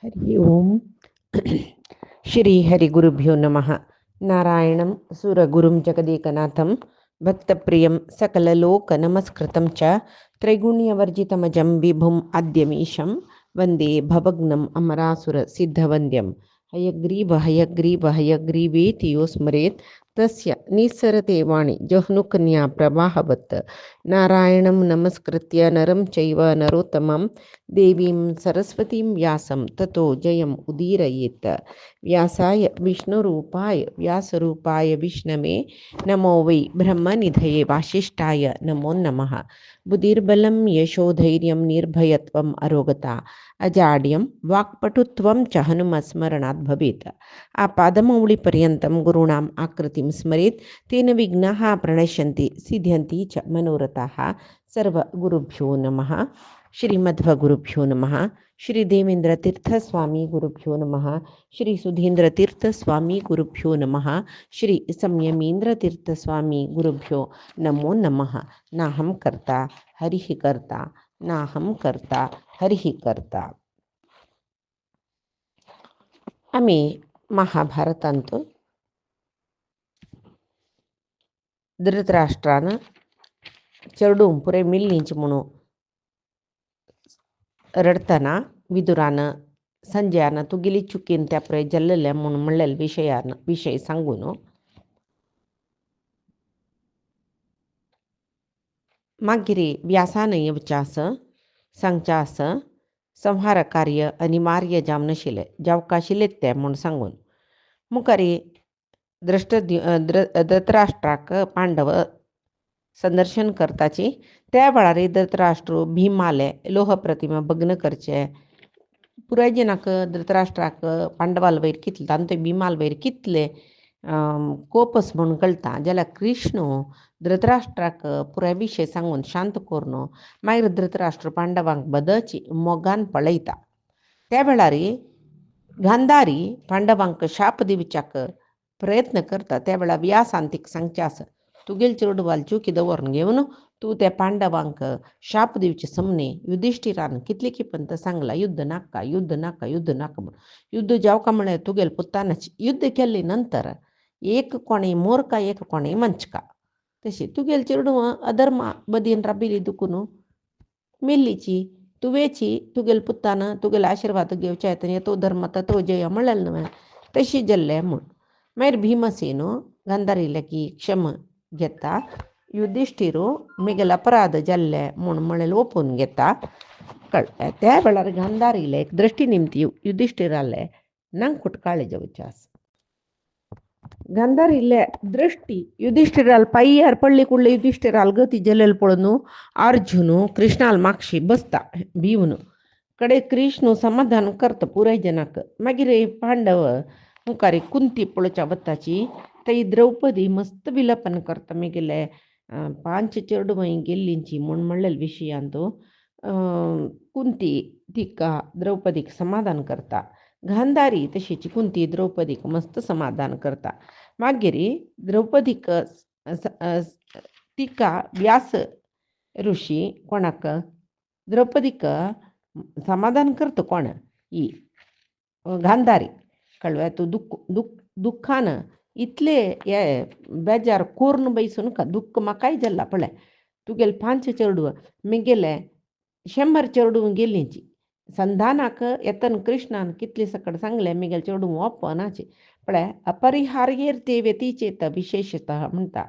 हरि ओम. श्री हरिगुरुभ्यो नमः. नारायणं सुरगुरुं जगदेकनाथं भक्तप्रियं सकललोकनमस्कृतं च त्रैगुण्यवर्जितमजं विभुम् आद्यमीशं वन्दे भवग्नम् अमरासुरसिद्धवन्द्यं. हयग्रीव हयग्रीव हयग्रीवेति यो स्मरेत् तस्य निस्सरते वाणि जह्नुकन्या प्रवाहवत्. नारायणं नमस्कृत्य नरं चैव नरोत्तमं देवीं सरस्वतीं व्यासं ततो जयम् उदीरयेत्. व्यासाय विष्णुरूपाय व्यासरूपाय विष्णवे नमो वै ब्रह्मनिधये वासिष्ठाय नमो नमः. बुद्धिर्बलं यशोधैर्यं निर्भयत्वम् अरोगता अजाड्यं वाक्पटुत्वं च हनुमत्स्मरणात् भवेत्. आपादमौलिपर्यन्तं गुरूणाम् आकृतिं स्मरेत् तेन विघ्नाः प्रणश्यन्ति सिद्ध्यन्ति च मनोरथाः. सर्वगुरुभ्यो नमः. श्रीमध्वगुरुभ्यो नमः. श्री देवेंद्र तीर्थ स्वामी गुरुभ्यो नमः. श्री सुधींद्र तीर्थ स्वामी गुरुभ्यो नमः. श्री संयमींद्र तीर्थ स्वामी गुरुभ्यो नमो नमः. नाहं कर्ता हरिः कर्ता नाहं कर्ता हरिः कर्ता. आम्ही महाभारतांत धृतराष्ट्रानं चरडून पुरे मिल्लींच म्हणून रडताना विदुरानं संजयानं तू गेली चुकीन त्या पुरे जल्लल्या म्हणून म्हणलेल्या विषय सांगून मागिरी व्यासानं येवचास सांगचास संहार कार्य अनिवार्य जाम नशिले जावकाशिले ते म्हणून सांगून मुखारी धृतराष्ट्राक पांडव संदर्शन करताची त्या वेळार धृतराष्ट्र भीमाले लोह प्रतिमा भग्न करचे पुरायजनाक धृतराष्ट्राक पांडवाल वयर कितले तांणे ते भीमाल वयर कितले कोपस म्हणून कळटा जाल्यार कृष्ण धृतराष्ट्राक पुराय विशय सांगून शांत करून मागीर धृतराष्ट्र पांडवांक बदची मोगान पळयता. त्या वेळार गांधारी पांडवांक शाप दिवच्याक प्रयत्न करता. त्या वेळार व्यासांतीक सांगचे आसा तुगेल चेडवाल चुकी दवरून घेवन तू त्या पांडवांक शाप दिवचे समने युधिष्ठिरान कितले की पंत सांगला युद्ध नाका युद्ध नाका युद्ध नाका म्हणून. युद्ध जावका म्हळ्यार तुगेल पुतानाच युद्ध केले नंतर एक कोणी मोरका एक कोणी मंचका तशी तुगेल चेडवां अधर्मा बदीन राबिली दुखून मेल्लीची तुवेची तुगेल पुतान तुगेल आशीर्वाद घेवचे येता तो धर्म तो जय म्हणलें न्हय तशी जल्ले म्हूण. मागीर भीमसेनो गांधारी की क्षम घेता. युधिष्ठिरो मेगेल अपराध जाल्ले म्हूण म्हणलें ओपून घेता. कळ्ळें. त्या वेळार गांधारीले एक दृश्टी निमती युधिष्ठिराले नांगकुट काळे जावचे आसा. गांधारीले दृष्टी युधिष्ठिराल पाय्यार पडली कुडले युधिष्ठिराल गती जलेल पळोवन अर्जुन कृष्णाल मागशी बसता भिवन कडे कृष्ण समाधान करता पुराय जनाक. मागीर पांडव मुखारी कुंती पळोवच्या वताची थंय द्रौपदी मस्त विलपन करता मेगेले 5 चेडवां गेल्लींची म्हूण म्हणलेल्या विशयांत कुंती तिका द्रौपदीक समाधान करता. गांधारी तशीची कुंती द्रौपदीक मस्त समाधान करता. मागीर द्रौपदीक तिका व्यास ऋषी कोणाक द्रौपदीक समाधान करता कोण ही गांधारी. कळ्ळें. तू दुख्खान इतले हे बेजार कोरून बैसून का दुख्ख म्हाकाय जाल्ला पळय तुगेले 5 चेडवां मेगेले 100 चेडवां गेल्लींची संधानाक येतन कृष्णान कितले सकट सांगले मेगेले चेडवां ओपनाचे पळय अपरिहार्येर ते व्यतीचेत विशेषतः म्हणटा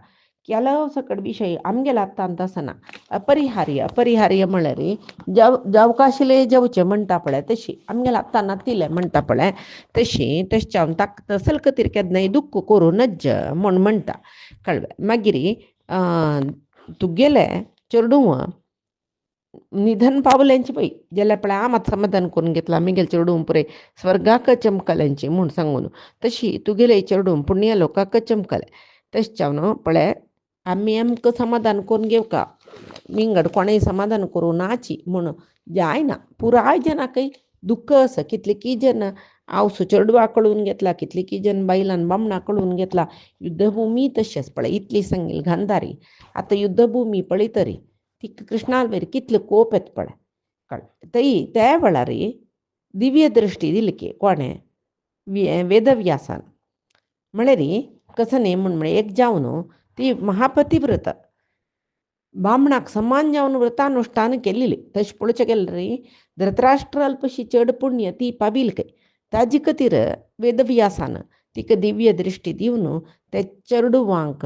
केलो सकट विशय आमगेले आत्तां तसना अपरिहार्य म्हळ्यार जावकाशिले जेवचे म्हणटा पळय तशी आमगेले आत्तां नातिले म्हणटा पळय तशी तशच्या ताका तसल खातीर केन्नाय दुख्ख करूं नज म्हूण म्हणटा. कळ्ळें. मागीर तुगेले चेडवां निधन पावल्यांची पळय जाल्यार पळय हांव मात समाधान करून घेतला मेगेले चेडवां पुरे स्वर्गाक चमकल्यांची म्हूण सांगून तशी तुगेले चेडवां पुण्य लोकाक चमकले तशच्या न्हू पळय आमी आमकां समाधान करून घेवका विंगड कोणेय समाधान करूं नाची म्हूण जायना. पुराय जनाकय दुख्ख आसा. कितले की जन हांव चेडवां कळून घेतला कितले की जन बायलान बामणां कळून घेतला. युद्धभुमी तशेंच पळय इतली सांगली गांधारी. आतां युद्धभुमी पळय तरी ती कृष्णाल वयर कितले कोप येता पळय. कळ्ळें. थंय त्या वेळार दिव्य दृष्टी दिलके कोणे वेदव्यासान म्हळ्यार कसं न्ही म्हण एक जावन ती महापतिव्रत बामणाक समान जावन व्रतानुष्ठान केलेली तशें पळोवचें गेल्यार री धृतराष्ट्र अल्पशी चड पुण्य ती पाविल काय ताजे खातीर वेदव्यासान तिका दिव्य दृश्टी दिवन ते चेडवांक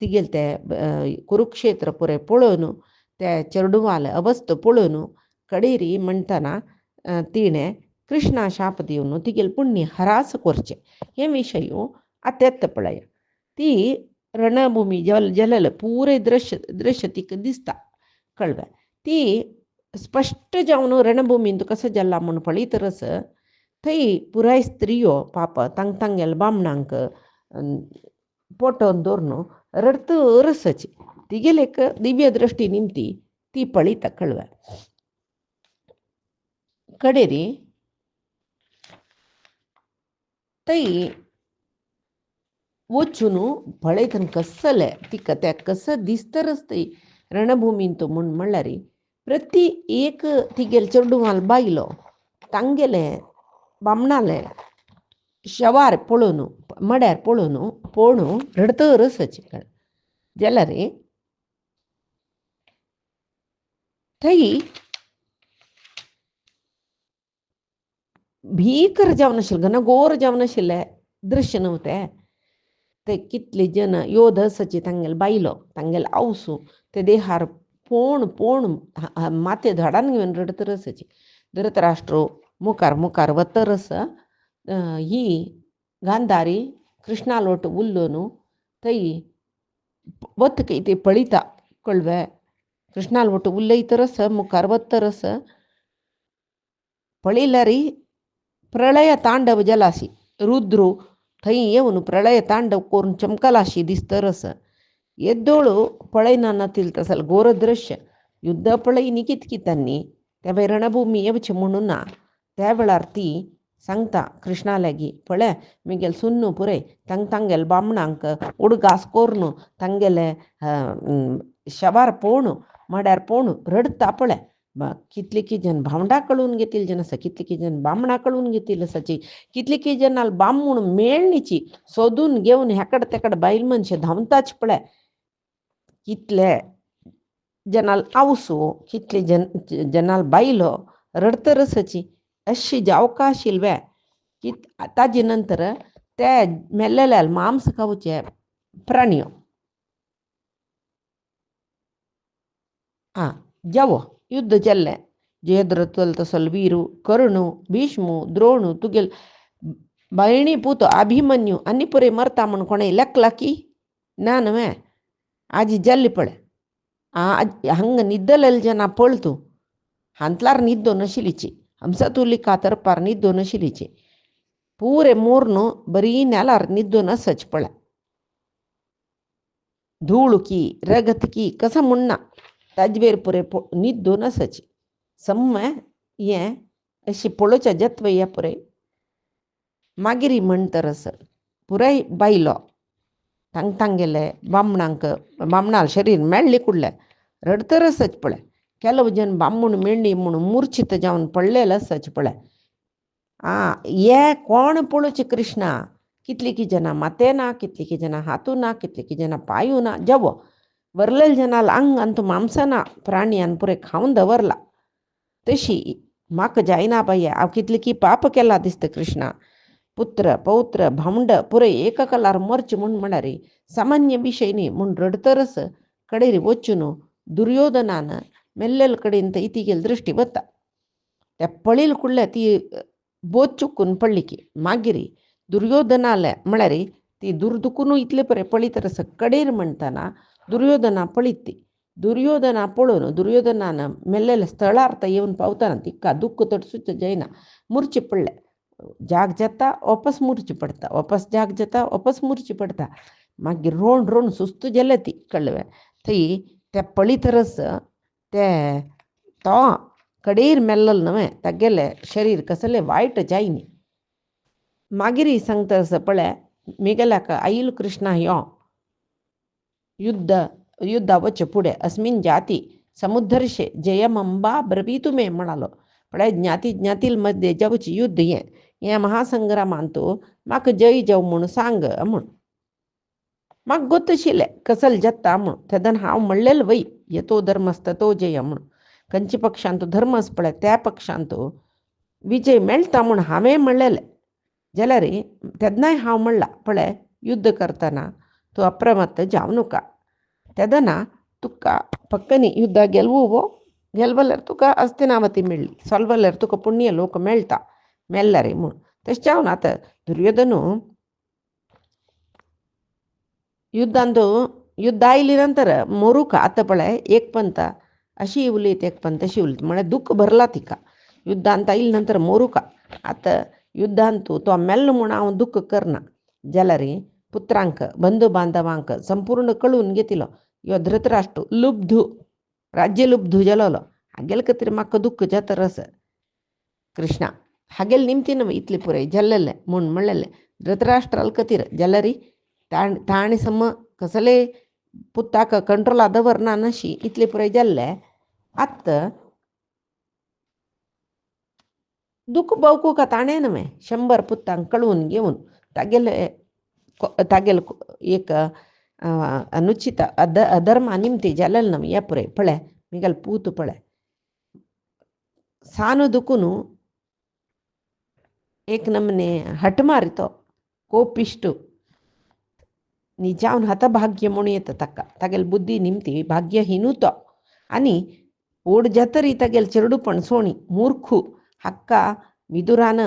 तिगेले ते कुरुक्षेत्र पुरे पळोवन ते चेडवाल अवस्थ पळोवन कडेरी म्हणटना तिणें कृष्णा शाप दिवन तिगेले पुण्य हरास करचें हे विशय आतेत्त पळय ती रणभूमी जल्लेलं पुरे दृश्य तिका दिसता कळ्ळें ती स्पश्ट जावन रणभूमींत कसो जल्ला म्हूण पळयतरस थंय पुराय स्त्रियो पाप तांगेल्या बामणांक पोटोवन दवरून रडतरसची तिगेले एक दिव्य दृश्टी निमती ती पळयता कळ्ळें कडेरी थंय वचून पळयतना कसले तिका ते कसं दिसतरच थंय रणभूमींत म्हणल्यार प्रती एक तिगेले चेडवाल बायलो तांगेले बामणाले शवार पळोवन मड्यार पळोवन रडतरसची जाल्यार थंय भीकर जावन आशिल्लें घनघोर जावन आशिल्लें दृश्य नव्हतें ते कितले जन योधसची तांगेले बायलो तांगेले आवसू ते देहार पोण माते झाडान घेवन रडतरसची धृतराष्ट्र मुखार वतरस ही गांधारी कृष्णा लोट उल्लोन थंय वतके ते पळयता कळ्ळें कृष्णा लोट उलयतरस मुखार वतरस पळयल्यार प्रळय तांडव जलासी रुद्रू थंय येवन प्रळय तांडव करून चमकलाशी दिसतरस एद्दोळू पळयना तसल घोर दृश्य युद्ध पळयनी कितकितांनी त्या रणभूमी येवचें म्हणून ना त्या वेळार ती सांगता कृष्णा लागी पळय मिगेल सुन्नू पुरय तांगेले बामणांक उडगास करून तांगेले शवार पळोवन मड्यार पळोवन रडता पळय कितले जन भावंडा कळून घेतील जन आसा कितले जन बामणां कळून घेतील आसाची कितले जनाल बामूण मेळणीची सोदून घेवन हेकड तेकड बायल मनशां धांवताच पळय कितले जनाल आवसो कितले जनाल बायलो रडतरसची अशी जावका आशिल्ले की ताजे नंतर ते मेल्लेल्या मांस खावचे प्राणियो जावो युद्ध चल्लें जयद्रथल तसल वीरू कर्णू भीष्मू द्रोणू तुगेल बायणी पूत अभिमन्यू आनी पुरे मरता म्हण कोणें लेखलाकी ना न्हय आजी जल्ली पळय हंग निद्दलेले जನ पळतू हंतलार निद्दो नाशिल्लीची हंसतुली कातरपार निद्दो नाशिल्लीची पूरे ಮೂರ್ನು ಬರೀ ನೆಲಾರ್ ನಿದ್ದು ನಸಚ್ ಪಳ ಧೂಳುಕಿ ರಗತ್ಕಿ ಕಸ ಮುಣ್ಣ ताजवेर पुरे निद्दो नसची सम्म ये अशी पळोवच्या जत्वया पुरे मागिरी म्हणटरस पुराय बायलो तांगेले बामणाल शरीर मेळ्ळी कुडले रडतरसच पळय ಕೆಲವು ಜನ ಬಾಮುಣ मेळ्ळी म्हणून मूर्छित जावन पडलेले आसच पळय ये कोण पळोवचे कृष्णा कितलीं जनां मातेना कितलीं जनां हातूना कितलीं जनां पायूना जावो वरलेल्या जनाल अंग अंत मांसाना प्राणियान पुरे खावन दवरला तशी म्हाका जायना बाये हांव कितली पाप केला दिसता कृष्णा पुत्र पौत्र भावंड पुरे एककलार मरचे म्हळ्यार सामान्य विशय न्ही म्हूण रडतरस कडेरी वचून दुर्योधनान मेल्लेल कडेन इतिगेल दृश्टी वता त्या पळयल कुडल्या ती बोत चुकून पडली की मागिरी दुर्योधनाले म्हळ्यार ती दुर्दुकून इतले परे पळयतरस कडेर म्हणटना दुर्योधना पळयती दुर्योधना पळोवन दुर्योधनान मेल्लेल्या स्थळार येवन पावतना तिका दुख्ख तडसूच जायना मूर्छे पडले जाग जाता वापस मूर्छे पडता वापस जाग जाता वापस मूर्छे पडता मागीर रोण सुस्त जाले ती कळ्ळें थंय ते पळयतरस ते तो कडेर मेल्लेलो न्हय तागेले शरीर कसलें वायट जायनी मागीर सांगतरस पळय मिगेल्याक आईल कृष्णा यो युद्ध वच पुढे अस्मिन जाती समुद्धर्षे जयमंबा ब्रवीतु मे म्हणालो पळय ज्ञाती ज्ञातील मध्ये जावची युद्ध हे महासंग्रामान तू म्हाका जय जाव म्हूण सांग म्हूण म्हाका गोत्तशिल्लें कसल जत्ता म्हूण तेदन हांव म्हणलेलें वय येतो धर्मस्थ तो जय म्हूण खंयच्या पक्षान तूं धर्म आसा पळय त्या पक्षान तूं विजय मेळटा म्हूण हांवें म्हणलेलें जाल्यार तेदनाय हांव म्हणलां पळय युद्ध करतना तूं अप्रमत्त जावं नाका तेदना तुका पक्कनी युद्धाक गेलवो गेलवल्यार तुका हस्तिनावती मेळ्ळी सोलवल्यार तुका पुण्य लोक मेळटा मेल्ल्यार म्हूण तशें जावन आतां दुर्योधनू युद्ध आयली नंतर मोरूक आतां पळय एक पंत अशी उलयत एक पंत तशी उलयत म्हळ्यार दुख्ख भरला तिका युद्धांत आयले नंतर मोरूक आतां युद्धांत तो मेल्लो म्हूण हांव दुख्ख करना जाल्यार पुत्रांक बंधू बांधवांक संपूर्ण कळून घेतिलो ह्यो धृतराष्ट्र लुब्धू राज्य लुब्धू जालोलो हागेल खातीर म्हाका दुख्ख जातरस कृष्णा हागेल निमतीन इतलें पुराय जाल्लेलें म्हूण म्हणलेलें धृतराष्ट्राल खातीर जाल्यार ताणी सम कसले पुताक कंट्रोला दवरना नशी इतलें पुराय जाल्लें आतां दुःख भोगू का ताणें न्हय 100 पुतांक कळून घेवन तागेल एक अनुचित अधर्मा निमती जालेलें न्हय हें पुराय पळय मिगेल पूत पळय सानु दुखून एक नमने हट मारितो कोपिष्ट निजावन हतभाग्य म्हूण येता ताका तागेल बुद्धी निमती भाग्यहीनू तो आनी ओड जातरी तागेल चेडूपण सोणी मूर्खू हक्का विदुरान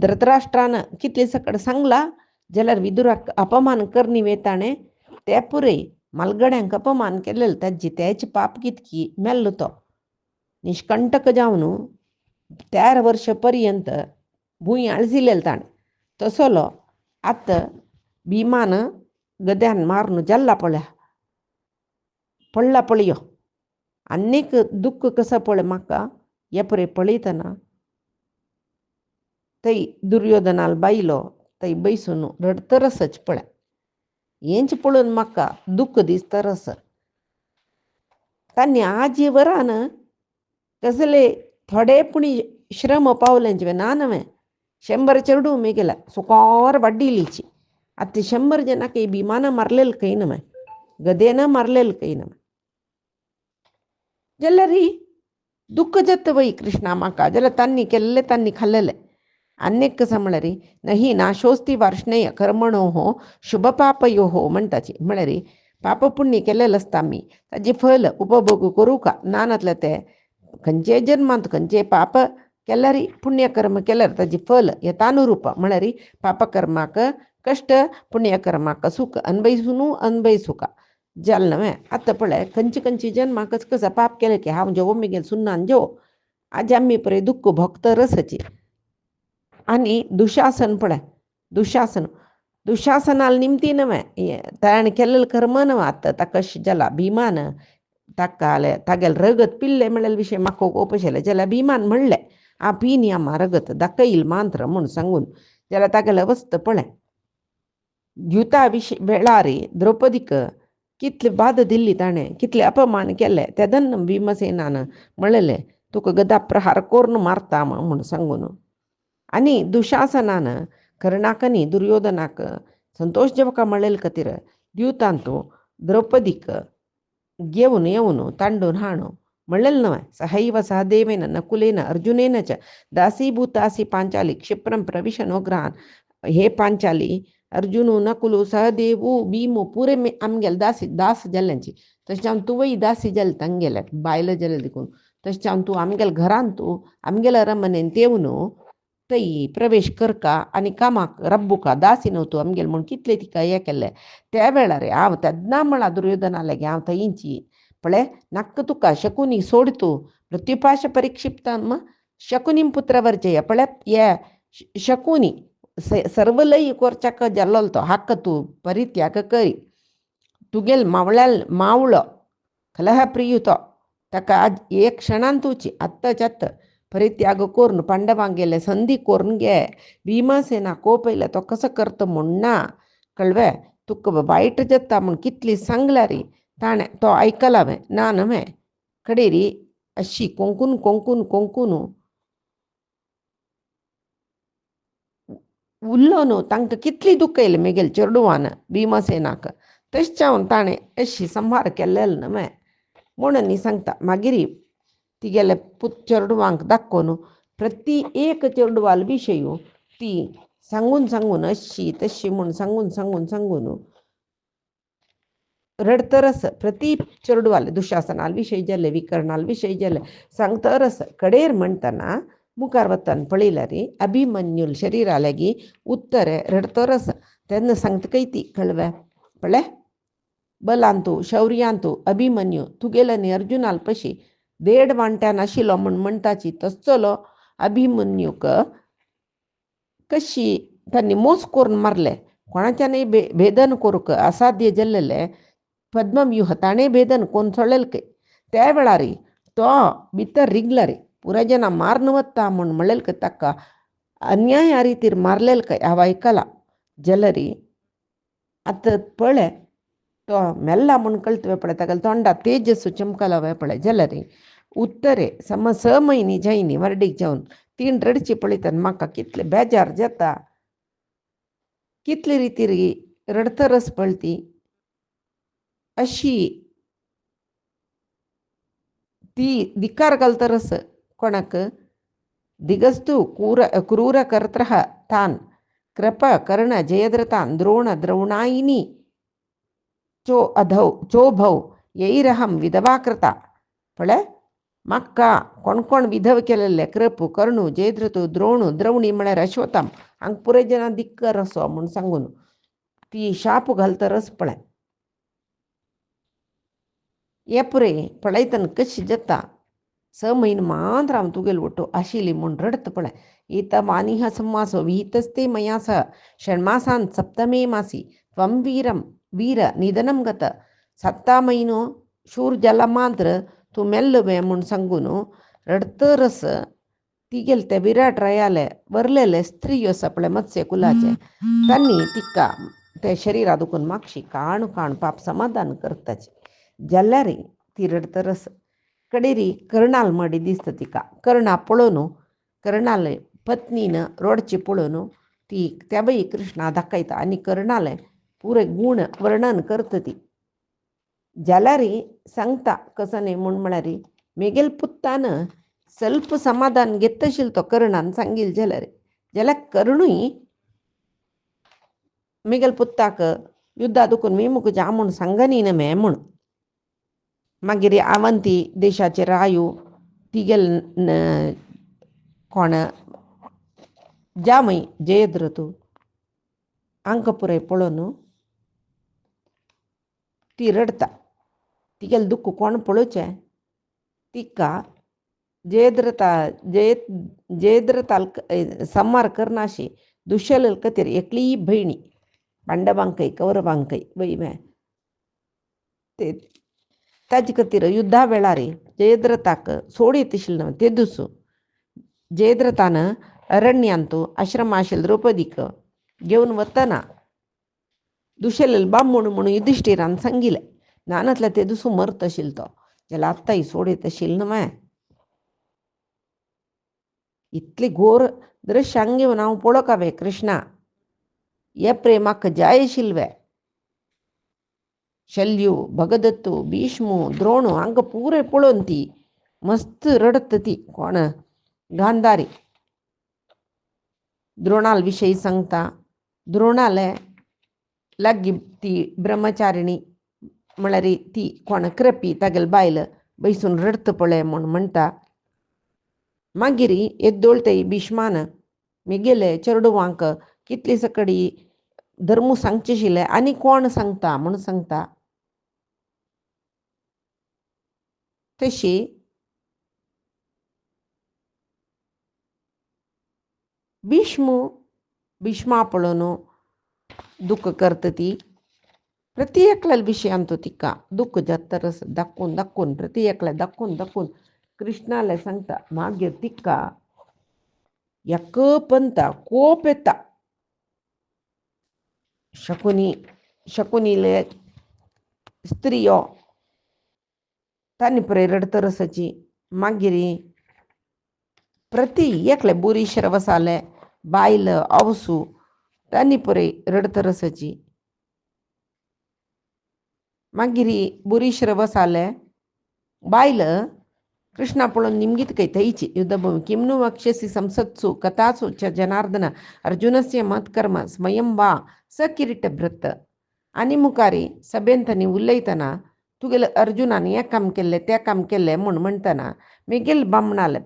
धृतराष्ट्रान कितले सकड सांगला जाल्यार विदुराक अपमान करनी वेताणें ते पुरय मलगड्यांक अपमान केलेलें तेचे पाप कितकी मेल्लो तो निष्कंटक जावन 13 वर्ष पर्यंत भूंय आळजिल्लें ताणें तसोलो आतां भीमान गद्यान मारून जाल्ला पडला पळयो आनीक दुख्ख कसं पळय म्हाका हे पळय पळयतना थंय दुर्योधनाल बायलो थंय बैसून रडतरसच पळय हेंच पळोवन म्हाका दुख्ख दिसतरस तांणी आजी वरान कसले थोडे पुणी श्रम पावलेंचे ना नवे 100 चेडू मेगेला सुकोर वाड्डिलीची आतां 100 जनाक भिमान मारलेलं खंय नवे गदेन मारलेलं खंय नवे जाल्यार दुःख जाता वय कृष्णा म्हाका जाल्यार तांणी केल्लें तांणी खाल्लेलें आनीक कसं म्हळ्यार नही नाशोस्ती वार्ष्णेय कर्मणो हो शुभ पापयो हो म्हणटाची म्हळ्यार पाप पुण्य केलेलं आसता आमी ताजें फल उपभोग करूं का नानातले ते खंयचे जन्मांत खंयचे पाप केल्यार पुण्यकर्म केल्यार ताजें फल यथानुरूप म्हळ्यार पापकर्माक कश्ट पुण्यकर्माक सुख अनभय सुख जालें न्हय आतां पळय खंयचे जन्माक कसं पाप केलें की हांव जेवो मेगेल सुन्नान जेवो आज आमी पळय दुख्ख भोगतरसची आनी दुशासन पळय दुशासनाल निमती न्हय ताणें केल्लें कर्म न्हय आतां ताका जाला भिमान ताका तागेल रगत पिल्लें म्हणलेले विशय म्हाका ओपशिल्लें जाल्यार भिमान म्हणलें आ पीन या रगत दाखयल मांत्र म्हूण सांगून जाल्यार तागेलें अवस्थ पळय युता वेळार द्रौपदीक कितले बाद दिल्ली ताणें कितले अपमान केले तेदन भीमसेनान म्हणलेलें तुका गदा प्रहार करून मारता म्हूण सांगून आनी दुशासनान कर्णाक आनी दुर्योधनाक संतोश जेवका म्हणलेले खातीर दिवतांत द्रौपदीक घेवन येवन तांडून हाडून म्हणलेलें न्हय सहैव सहदेवेन नकुलेन अर्जुनेन च दासीभूतासी पांचाली क्षिप्रम प्रविश नोग्रहान हे पांचाली अर्जुनू नकुलू सहदेवू भीमू पुरे आमगेले दास जाल्ल्यांची तशें जावन तुवय दासी जालें तांगेले बायलो जालें देखून तशें जावन तूं आमगेल्या घरान तूं आमगेल्या रमणेन तेवून थंय प्रवेश करका आनी कामाक रब्बुका दासी न्हू तूं आमगेलें म्हूण कितलें तिका हें केल्लें त्या वेळार हांव तेन्ना म्हणलां दुर्योधनाले गे हांव थंयची पळय नाक्क तुका शकुनी सोड तूं मृत्युपाश परिक्षिप्तम शकुनीम पुत्रवर्जय पळय हे शकुनी सर्वलय कोरचाक जाल्लो तो हाक्क तूं परित्याग करी तुगेल मावळो कलह प्रिय तो ताका आज एक क्षणान तुची आत्ताच आत्त परित्याग करून पांडवांक गेले संधी करून गे भीमसेना कोपयले तो कसं करता म्हूण ना कळवे तुका वायट जाता म्हूण कितली सांगल्यार ताणें तो आयकला ना न्हय कडेरी अशी कोंकून कोंकून कोंकून उरलो न्हू तांकां कितली दुख्ख येयलें मेगेल चेडवान भिमसेनाक तशें जावन ताणें अशी संहार केल्लेलो न्हय म्हणून न्ही सांगता मागीर तिगेले चेडवांक दाखोवन प्रती एक चेडवाल विशयी ती सांगून सांगून अशी तशी म्हूण सांगून सांगून सांगून रडतरस प्रती चेडवाल दुशासनाल विशयी जालें विकर्णाल विशयी जालें सांगतरस कडेर म्हणटना मुखार वतान पळयल्यार रे अभिमन्यूल शरीरालेगी उत्तरे रडतरस तेन्ना सांगता ती कळवे पळय बलांतू शौर्यांतू अभिमन्यू तुगेलो न्ही अर्जुनाल पशी देड वांट्यान आशिल्लो म्हूण म्हणटाची तसलो अभिमन्यूक कशी तांणी मोस करून मारले कोणाच्यानय भेदन करूंक असाध्य जाल्लेले पद्मव्यूह ताणें भेदन कोण सोडलेले त्या वेळार तो भितर रिगला रे पुराय जनां मारन वता म्हूण म्हणलेले ताका अन्याय आ रितीर मारलेले काय हांव आयकलां जाल्यार आतां पळय तो मेल्ला म्हूण कळतवे पळय ताका तोंडा तेजस्सू चमकला पळय जाल्यार उत्तरे सम स म्हयनी जायनी वर्डीक जावन तीन रडची पळयतना म्हाका कितले बेजार जाता कितले रितीर रडतरस पळती अशी ती धिक्कार घालतरस कोणाक दिगस्तू क्रूर कर्त्रः तान कृप कर्ण जयद्रतान द्रोण द्रौणायिनी चो अधौ चोभौ यैरहम विधवा कृता पळय म्हाका कोण कोण विधव केलेले कृप कर्णू जयद्रतू द्रोणू द्रौणी म्हळ्यार अश्वत्थाम हांक पुराय जनां धिक्कार असो म्हूण सांगून ती शाप घालतरस पळय हे पुरे पळयतना कशी जाता स म्हयनो मात्र हांव तुगेलो वटू आशिल्ली म्हूण रडता पळय इत मानिह सम्मासो विहितस्ते मया सह षण्मासान सप्तमे मासी त्वं वीर निधनम गत सत्ता म्हयनो शूर जाला मात्र तूं मेल्लवे म्हूण सांगून रडतरस तिगेले ते विराट रयाले वरलेले स्त्री आसा पळय मत्स्य कुलाचे तांणी तिका ते शरिरा दुखून मागशी काण काण पाप समाधान करताचे जाल्यार ती रडतरस कडेरी कर्णाल मडी दिसता तिका कर्णा पळोवन कर्णाल पत्नीन रोडची पळोवन ती त्याबई कृष्णा दाखयता आनी कर्णाले पुरे गुण वर्णन करता ती जाल्यार सांगता कसं न्ही म्हूण म्हळ्यार मेगेल पुत्तान ಸ್ವಲ್ಪ समाधान घेत आशिल्लो तो कर्णान सांगिल्लें जाल्यार कर्णूय मेगेल पुत्ताक युद्धा दुखून विमुख जा म्हूण सांगनी नमे म्हूण मागीर अवंती देशाचे रायू तिगेल कोण जामय जयद्रथू हांकां पुराय पळोवन ती रडता तिगेलें दुख्ख कोण पळोवचें तिका जयद्रथाल संहार करनाशी दुशेल खातीर एकली भयणी पांडवांकय कौरवांकय वय ते ताजे खातीर युद्धा वेळार जयद्रथाक सोडीत आशिल्लो ते दिस जयद्रथान अरण्यांतू आश्रम आशिल्लो द्रौपदीक घेवन वतना दुशेल बामूण म्हणून युधिश्टिरान सांगिल्लें नानातल्या ते दिसू मरत आशिल्लो तो जाल्यार आत्ताय सोडीत आशिल्लो न्हय इतली घोर दृश्यांग घेवन हांव पळोवंक हांवें कृष्णा हे प्रेमाक जाय आशिल्ले शल्यू भगदत्तू भीष्मू द्रोणू हांकां पुरे पळोवन ती मस्त रडत ती कोण गांधारी द्रोणाल विशयी सांगता द्रोणाले लागी ती ब्रह्मचारिणी म्हळ्यार ती कोण कृपी तागेल बायल बैसून रडता पळय म्हूण म्हणटा मागीर येद्दोळते भीष्मान मेगेले चेडवांक कितले सकडी धर्मू सांगचे आशिल्ले आनी कोण सांगता म्हूण सांगता तशी भीष्मा पळोवन दुःख करता ती प्रती एकल्या विशयांतू तिका दुःख जातरस दाखोवन दाखोवन प्रती एकल्या दाखोवन दाखोवन कृष्णाले सांगता मागीर तिका एक पंता कोप येता शकुनीले स्त्रियो तांणी पुराय रडतरसाची मागिरी प्रति एकले बुरी श्रवसाले बायल अवसू तानी पुरे रडतरसची मागिरी बुरी श्रवसाले बायल कृष्णा पळोवन निमगीत कೈ थैची युद्धभूमि किम्नु वक्ष्यसि संसत्सु कथासु च जनार्दन अर्जुनस्य महत्कर्म स्वयं वा स किरीटभृत आनी मुखारी सभेंतनी उलयतना तुगेले अर्जुनान हें काम केल्लें तें काम केल्लें म्हूण म्हणटना मेगेल बामणाले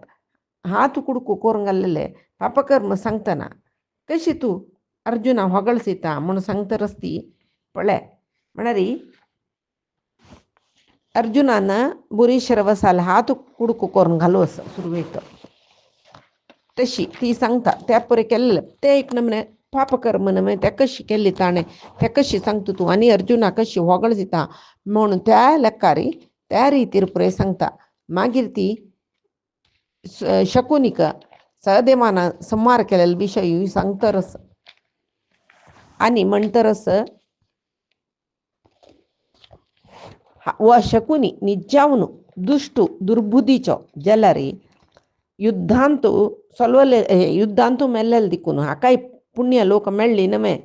हात कुडकू करून घाल्लेले पापकर्म सांगतना कशी तूं अर्जुना होगळसिता म्हूण सांगतरच ती पळय म्हणारी अर्जुनान बुरी श्रवसाल हात कुडकू करून घालू असं सुरवेक तशी ती सांगता त्या परे केल्लें तें एक नमने पापकर्म नवे तें कशी केल्ली ताणें तें कशी सांगता तूं आनी अर्जुना कशी होगळ दिता म्हूण त्या लेक्कारी त्या रितीर पुरे सांगता मागीर ती शकुनीक सहदेवान संहार केलेले विशय सांगतरस आनी म्हणटरस व शकुनी निज्जावनु दुष्टू दुर्बुद्धीचो जाल्यार युद्धांतू सोलवले युद्धांतू मेल्लेले दिकून हाकाय पुण्य लोक मेळ्ळी नवे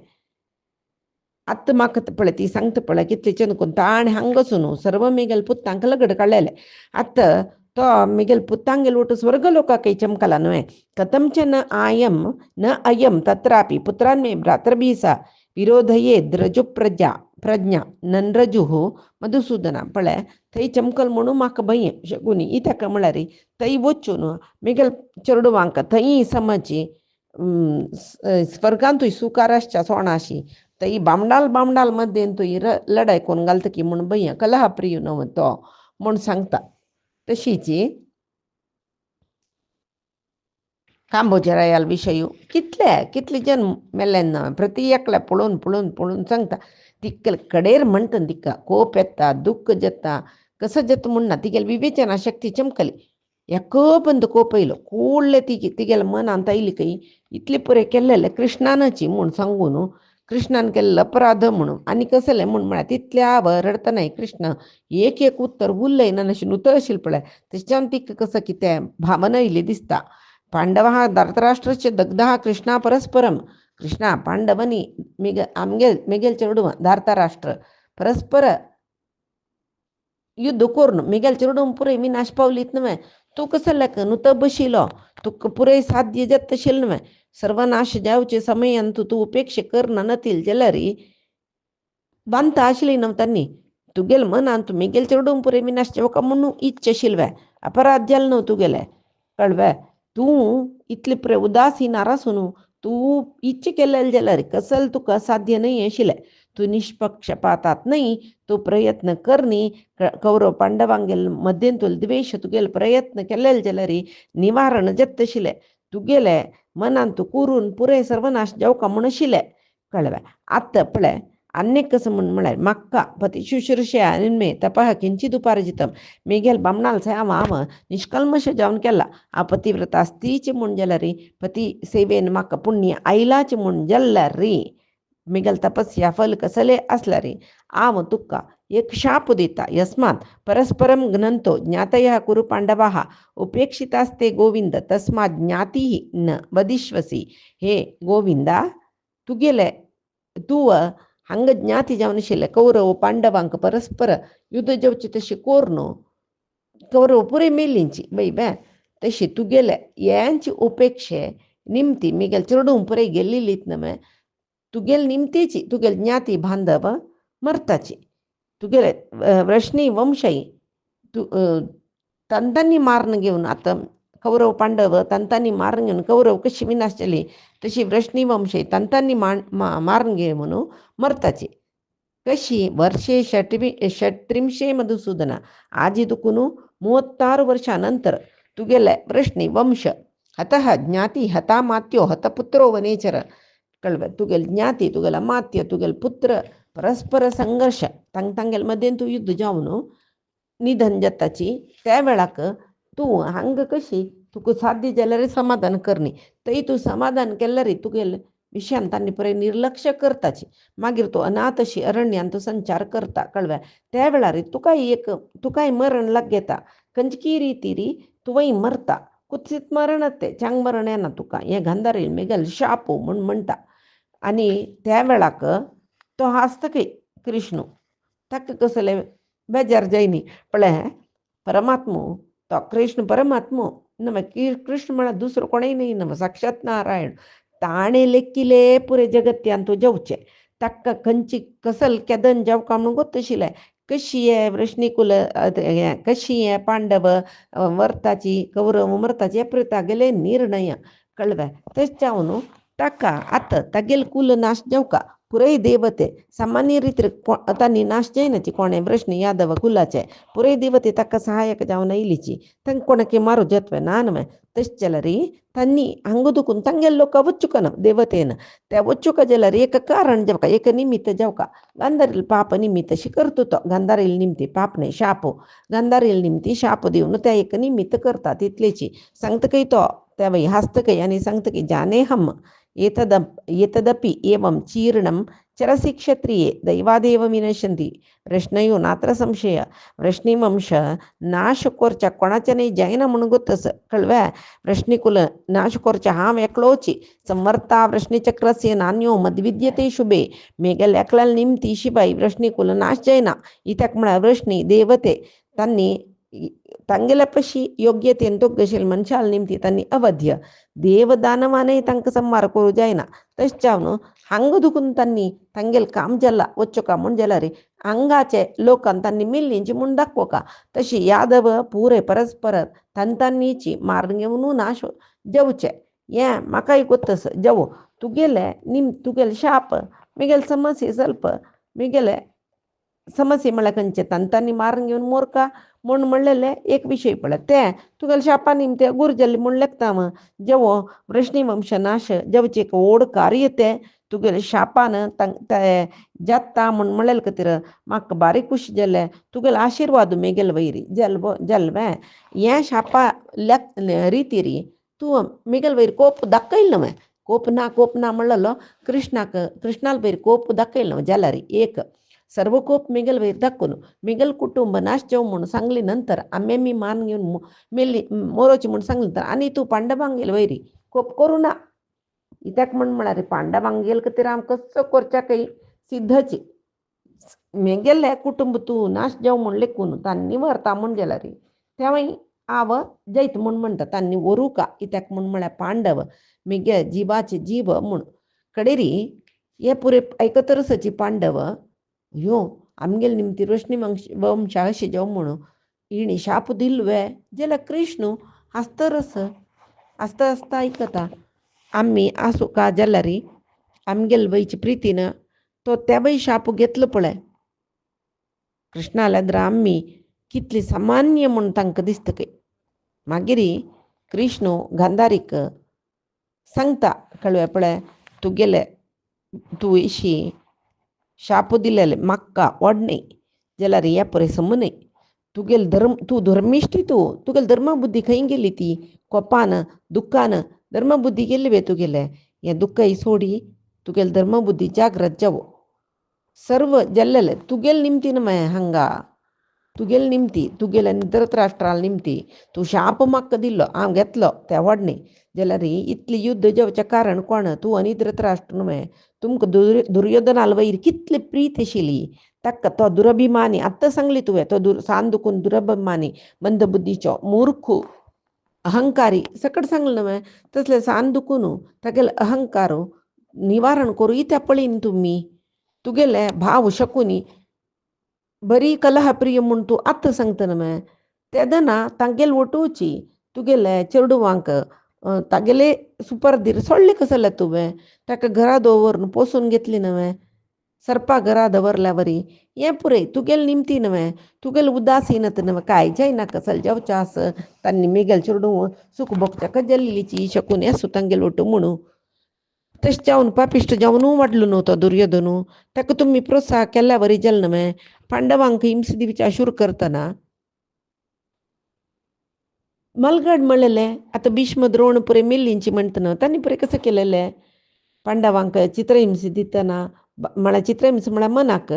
आत्ता म्हाका पळय ती सांगता पळय कितलेचे न्हू ताणें हांगसून सर्व मेगेल पुत्तांक लगड काडलेले आत्ता तो मेगेल पुत्तांगेल वटू स्वर्ग लोकाकय चमकला न्हय कथंच न अयम तत्रापि पुत्रान् मे भ्रातृभिः सा विरोधये द्रजु प्रज्ञा ननरजुः मधुसूदना पळय थंय चमकल म्हणून म्हाका भंय शकुनी इत्याक म्हळ्यार थंय वचून मेगेल चेडवांक थंय समजी स्वर्गांतूय सुकाराश्च्या सोणाशी थंय बामडाल मध्ये तुय लढाय कोण घालता की म्हूण भंय कलह प्रिय न्हू तो म्हूण सांगता तशीची कांबोजरायाल विशय कितले जन मेल्ले प्रति एकल्या पळोवन सांगता तिक्कल कडेर म्हणटा तिका कोप येता दुःख जाता कसं जाता म्हूण ना तिगेल विवेचना शक्ती चमकली एको बंद कोप येयलो कूडले तिगेल मनांत आयली कई इतले पुरे केल्लेले कृष्णानाची म्हूण सांगून कृष्णान केल्लो अपराध म्हणून आनी कसले म्हूण म्हळ्यार तितल्या रडतना कृष्ण एक उत्तर उरलय ना अशें न्हू आशिल्लें पळय तेच्यान तिका कसं कितें भावना येयली दिसता पांडवः धृतराष्ट्रस्य दग्धः कृष्णा परस्परम कृष्णा पांडवनी मेगेल चेडूं धृतराष्ट्र परस्पर युद्ध करून मेगेल चेडूं पुरे विनाश पावलीत न्हय तूं कसो लेक न्हू बशिलो तुका पुरे साध्य जाता तशें न्हय सर्वनाश जावचे समयांत तूं उपेक्षा करना नतील जाल्यार बांदता आशिल्ली न्हू तांणी तुगेल मनान तूं मेगेल चेडूं पुरे विनाश जावका म्हणून इच्छा आशिल्लें अपराध जालें न्हू तुगेलें कळ्ळें तूं इतले पुरे उदासीन आसून तूं इच्छा केलेले जाल्यार कसल तुका साध्य न्हय आशिल्लें तूं निष्पक्षपातात न्हय तूं प्रयत्न कर न्ही कौरव पांडवांगेल मध्येंतूल द्वेश तुगेले प्रयत्न केलेले जाल्यार निवारण जाता आशिल्लें तुगेले मनान तूं करून पुरे सर्वनाश जावका म्हूण आशिल्लें कळ्ळें आतां पळय आनीक कसं म्हळ्यार म्हाका पती शुश्रूषया मे तपः किंचित उपार्जितम मेगेल बामणाल हांव निष्कल्मश जावन केला हांव पतिव्रता आसतीचें म्हूण जाल्यार पती सेवेन म्हाका पुण्य आयलाचें म्हूण जाल्यार मेगेल तपस्या फल कसलें आसल्यार हांव तुका एक शाप दिता यस्मात् परस्परम घ्नन्तो ज्ञातयः कुरु पांडवाः उपेक्षितास्ते गोविंद तस्मात् ज्ञातीः न वदिष्यसि हे गोविंदा तुगेले तूं हांगा ज्ञाती जावन आशिल्लें कौरव पांडवांक परस्पर युद्ध जावचें तशें कोर न्हू कौरव पुरे मेलींची बे तशी तुगेले यांची उपेक्षे निमती मेगेल चेडूं पुरे गेल्लीत न्हय तुगेल निमतेची तुगेल ज्ञाती बांधव मरताची तुगेले वृष्णी वंशई तंतांनी मारून घेवन आतां कौरव पांडव तंतांनी मारून घेवन कौरव कशी विनाश जाली तशी वृष्णी वंशई तंतांनी मारून घेवन मरताची कशी वर्षे षट्त्रिंशे मधुसूदना आजी दुखून 36 वर्षानंतर तुगेले वृष्णी वंश हतः ज्ञाती हता मात्यो हतपुत्रो वनेचर कळ्ळें तुगेल ज्ञाती तुगेला मात्य तुगेल पुत्र परस्पर संघर्ष तांगेल मध्येन तूं युद्ध जावन निधन जाताची त्या वेळाक तूं हांगा कशी तुका साध्य जाल्यार समाधान करनी थंय तूं समाधान केल्यार तुगेल विशयान तांणी पळय निर्लक्ष करताची मागीर तूं अनाथ अशी अरण्यान तूं संचार करता कळ्ळें त्या वेळार तुकाय मरण लाग येता कंचकी रीती री तुवई मरता कुत्सित मरण ते चांग मरण येना तुका हे गांधारील मेगल शापो म्हूण म्हणटा. आनी त्या वेळाक तो हांसता कृष्ण ताका कसले बेजार जायनी पळय परमात्मो तो कृष्ण परमात्मो नम कृष्ण म्हळ्यार दुसरो कोणय न्ही नम साक्षात नारायण ताणें लेखिले पुरे जगत्यान तो जेवचें ताका खंयची कसल केदन जेवका म्हणून गोत आशिल्लें. कशी हे वृश्णीकुल कशी हे पांडव मरताची कौरव मरताची हे पळय तागेले निर्णय कळ्ळें. तेच न्हू ताका आतां तागेले कुल नाश जेवका पुरय देवते सामान्य रितीर तांणी नाश जायनाची कोणें वृष्ण यादव कुलाचे पुरय देवते ताका सहायक जावन आयलीची तांकां कोणाकी मारू जत्वे ना न्हय. तशें जाल्यार तांणी हांगा दुखून तांगेले लोक वचूक ना देवतेन ते वचूक जाल्यार एक कारण जेवका एक निमित्त जेवका गांधारील पाप निमित्त करता तो गांधारील निमती पाप न्हय शाप गांधारील निमती शाप दिवन ते एक निमित्त करता तितलेची सांगतकय तो त्या वय हासतकय आनी सांगतकय जाने हम एतदपि एवं चीर्णं चरसि क्षत्रिये दैवादेव विनश्यन्ति वृष्णयो नात्र संशय वृष्णिवंश नाश कोरच्या कोणाचे न्ही जायना म्हणून गोतस कळ्ळें. वृष्णिकुल नाश कोरच्या हांव एकलोची संवर्ता वृष्णिचक्रस्य नान्यो मद्विद्यते शुभे मेगल एकल्याल निमती शिवाय वृष्णिकुल नाश जायना इत्याक म्हळ्यार वृष्णी देवते तांणी तांगेल्या पशी योग्यतेन दोगशील मनशाल निमती तांणी अवध्य देवदानवानय तांकां संवार करूं जायना. तशें जावन हांगा दुखून तांणी तांगेलें काम जालां वच्चोका म्हूण जाल्यार हांगाचे लोकांक तांणी मिल्लींची म्हूण दाखोवका. तशी यादव पुरे परस्पर तांतांनीची मारून घेवन नाश जेवचे हें म्हाकाय गोतस जेवो तुगेले तुगेले शाप म्हगेले समस्या ಸ್ವಲ್ಪ म्हगेले समस्या म्हळ्यार खंयचे तांतांनी मारून घेवन मोरका म्हूण म्हणलेले एक विशय पळय ते तुगेले शापा निमते गुरजल्ले म्हूण लेखता जेवो वृष्णिवंश नाश जेवचे एक व्हड कार्य ते तुगेले शापान ते जाता म्हूण म्हणलेले खातीर म्हाका बारीक खुशी जालें. तुगेलो आशिर्वाद मेगेले वयरी जल्वें हें शापा रितीरी तूं मेगेले वयर कोप दाखयलो न्हय कोप ना म्हणलेलो कृष्णाल वयर कोप दाखयलो न्हय जाल्यार एक सर्व कोप मेगेल वयर दाखोवन मेगेल कुटुंब नाश जेव म्हूण सांगली नंतर आमी मान घेवन मेली मोरोची म्हूण सांगली नंतर आनी तूं पांडवांक गेले वयरी कोप करूं ना इत्याक म्हळ्यार पांडवांक गेले खातीर हांव कसो करच्याकय सिद्धची मेगेले कुटुंब तूं नाश जेव म्हूण लेखून तांणी व्हरता म्हूण जाल्यार तेवय हांव जैत म्हूण म्हणटा तांणी व्हरूका इत्याक म्हळ्यार पांडव मेगे जिवाचे जीव म्हूण कडेरी हे पुरे आयकतरसची पांडव ह्यो आमगेले निमती वृष्णिवंशा अशें जेव म्हणून हिणी शाप दिल्वे जाल्यार कृष्ण आसतरस आसता आयकता आमी आसूं का जाल्यार आमगेले वयचे प्रितीन तो तेवय शाप घेतलो पळय कृष्णा जाल्यार आमी कितली सामान्य म्हूण तांकां दिसतकय मागीर कृष्ण गांधारीक सांगता कळ्ळें पळय तुगेले तूं इशी शाप दिलेले म्हाका व्हड न्हय जाल्यार हे पळय सम न्हय तुगेले तूं धर्मिश्ट तुगेली धर्मबुद्धी खंय गेली ती कोपान दुख्खान धर्मबुद्धी गेली वे तुगेले हें दुख्खय सोडी तुगेली धर्मबुद्धी जागृत जावो सर्व जाल्लेले तुगेले निमती न्हय हांगा तुगेले निमती तुगेले धृतराष्ट्राल निमती तूं शाप म्हाका दिल्लो हांव घेतलो तें व्हड न्हय जाल्यार इतलें युद्ध जेवचें कारण कोण तूं आनी धृतराष्ट्र न्हय तुमकां दुर्योधनाल वयर कितली प्रीत आशिल्ली ताका तो दुरभिमानी आतां सांगली तुवें तो सान दुखून दुरभिमानी मंदबुद्धीचो मूर्ख अहंकारी सकट सांगलें न्हय तसलें सान दुखून तागेले अहंकार निवारण करूं इत्या पळयन तुमी तुगेले भाव शकुनी बरी कलहप्रिय म्हूण तूं आतां सांगता न्हय तेदना तांगेले वटोवची तुगेले चेडवांक तागेले सुपर्दीर सोडले कसले तुवें ताका घरा दवरून पोसून घेतली न्हय सर्पा घरा दवरल्या वरी हें पुरय तुगेले निमती न्हय तुगेले उदासीनत न्हय काय जायना कसल जेवचें आस तांणी मेगेल चेडूं सूख भोगच्या जल्लीची शकुनी आसूं तांगेले वटू म्हणून तशें जावन पापिश्ट जावनूय वाडलो न्हू तो दुर्योधनू ताका तुमी प्रोत्साह केल्या वरी जालें न्हय पांडवांक हिंस दिवच्या शूर करतना मलगड म्हणलेलें आतां भीष्म द्रोण पुरे मिल्लींची म्हणटना तांणी पुरे कशें केलेलें पांडवांक चित्रहिंस दितना म्हळ्यार चित्रहिंस म्हळ्यार मनाक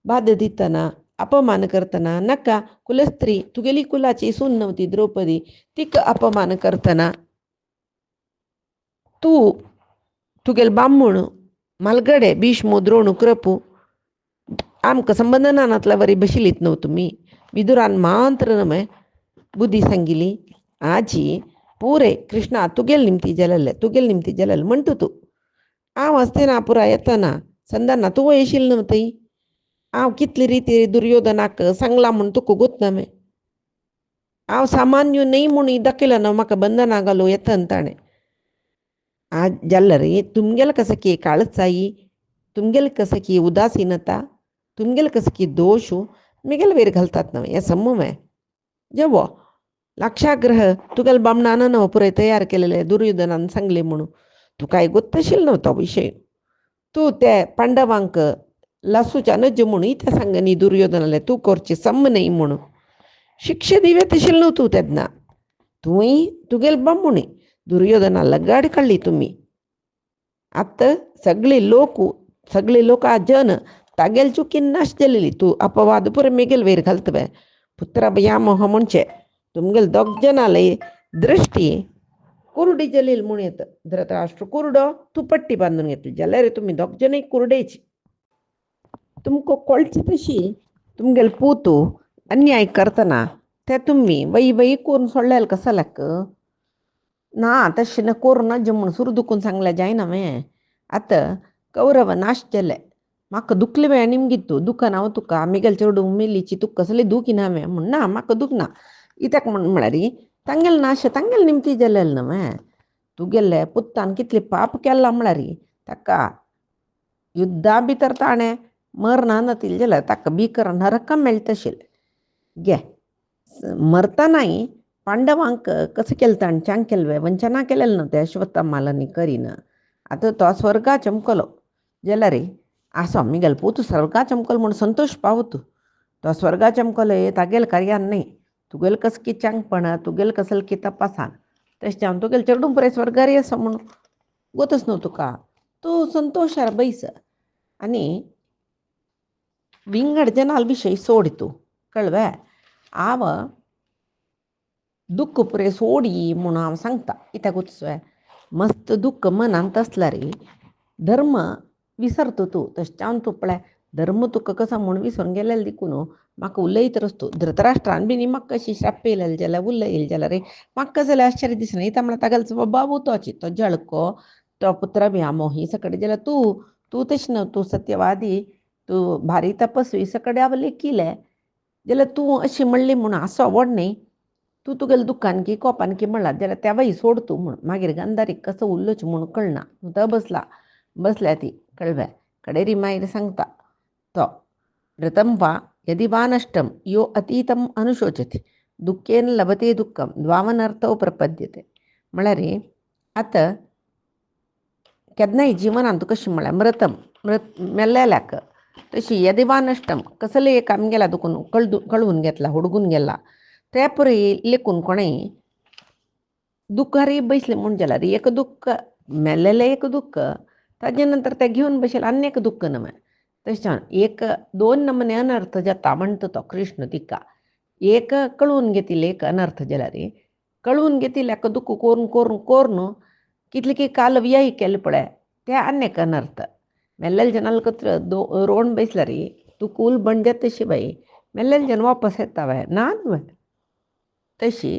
बाद दितना अपमान करतना नका कुलस्त्री तुगेली कुलाची सून नव्हती द्रौपदी तिक अपमान करतना तू तुगेल बामूण मालगडे भीष्म द्रोण कृपू आमक संबंधनातला वरी बशिलीत नव्ह तुम्ही विदुरान मात्र नमे बुद्धी सांगिली आजी पूरे कृष्णा तुगेल निमती जलल म्हणतो तू आव असते ना पुरा येताना संदांना तू येशील नव्हती आव कितली रीती दुर्योधनाक सांगला म्हण तुका गोतनमे हांव सामान्य नाही म्हूण दाखयला न्हू म्हाका बंधना घालूं येतन ताणें आज जाल्यार तुमगेल कसं की काळजाई तुमगेल कसं की उदासीनता तुमगेल कसं की दोष मिगेल वेर घालतात नव्हे हे समूह जेव्हा लाक्षाग्रह तुगेल बामणानं नव पुरे तयार केलेले दुर्योधनान सांगले म्हणून तू काय गोत्तशील नव्हता विषय तू त्या पांडवांक लासूच्या नज म्हणून त्या सांगनी दुर्योधनाले तू करचे सम नाही म्हणून शिक्षे दिवे तशील नव्हतू त्यांना तुही तुगेल बामुणी दुर्योधनाला गाड काढली तुम्ही आता सगळे लोक जन तागेल चुकीन नाश केलेली तू अपवाद पुरे मेगेल वेर घालतवे पुत्रा या मोह म्हणचे तुमगेल दोग जनाले दृष्टी कुरडी जलील म्हणून येतं धृतराष्ट्र कुरडो तू पट्टी बांधून घेतली जाल्यार तुम्ही दोग जन कुरडेची तुमको कोळची तशी तुमगेल पूतू अन्याय करतना ते तुम्ही वई करून सोडलेल कसं लाक ना तशें न कोरून जमून सुरू दुखून सांगल्या जायना मे आता कौरव नाश केले म्हाका दुखले वे निमगितू दुखन हांव तुका मिगेल चेडू मिलीची तुका कसले दुखिना मे म्हण ना म्हाका दुखना इत्याक म्हळ्यार तांगेल नाश तांगेल निमती जलेल न्हय तुगेले पुत्तान कितले पाप केला म्हळ्यार ताका युद्धा भितर ताणें मरना नतील जाल्यार ताका भिकर नरका मेळटशील गे मरतानाय पांडवांक कसं केलं ताण चांग केलवे वंचना केलेलं नव्हते अश्वत्थामालांनी करीन आता तो स्वर्गा चमकलो जाल्यार आसो मिगेल पोतू स्वर्गा चमकल म्हणून संतोष पावतू तो स्वर्गा चमकलो तागेल कार्यान नाही तुगेल कस की चांगपण तुगेल कसल की तपासान तशें जावन तुगेल चेडूं पुरे स्वर्गारी आसा म्हणून गोतच न्हू तुका तू संतोशार बैस आनी विंगड जनाल विशय सोड तू कळवे हांव दुःख पुरे सोडी म्हणून हांव सांगता कित्याक वचूं मस्त दुःख मनांत आसल्यार धर्म विसरतो तूं तशें जावन तूं पळय धर्म तुका कसो म्हूण विसरून गेलेलो देखून म्हाका उलयत रस्तो धृतराष्ट्रान बी म्हाका कशी श्राप येयलेली जाल्यार उलयली जाल्यार म्हाका जाल्यार आश्चर्य दिसना इता म्हळ्यार तागेलो स्वभाव तोच तो जळको तो पुत्र बी मोही सकट जाल्यार तूं तशें न्हू तूं सत्यवादी तूं भारी तपस्वी सकट हांव लेखिले जाल्यार तूं अशी म्हणली म्हूण आसो व्हड न्ही तूं तुगेले दुखान की कोपान की म्हणलां जाल्यार त्या वय सोड तूं म्हूण मागीर गांधारीक कसो उरलोच म्हूण कळना तो बसल्या ती कळव्या कडेरी मागीर सांगता तो ऋतं वा यदि वा नष्टं यो अतीतम अनुशोचते दुःखेन लभते दुःखम द्वावनर्थो प्रपद्यते म्हळ्यार आतां केन्नाय जिवनांत तुका कशें म्हळ्यार मेल्लेल्याक तशी यदि वा नष्टम कसलें एक आमगेला दुखून कळवून घेतला हुडकून गेला ते परी लेखून कोणें दुखारी बसले म्हूण जाल्यार एक दुःख मेल्लेलें एक दुःख ताजे नंतर ते घेवन बसेल आनी एक दुःख न्हय तशें एक दोन नमने अनर्थ जाता म्हणटा तो कृष्ण तिका एक कळवून घेतिल्लें एक अनर्थ जाल्यार कळवून घेतिल्ल्याक दुःख कोरून कितले की काल व्यय केले पळय ते आनी एक अनर्थ मेल्लेले जनाल कत्र रोवन बसल्यार तूं कूल बंड जाता शिवाय मेल्लेले जन वापस येता वय ना न्हय तशी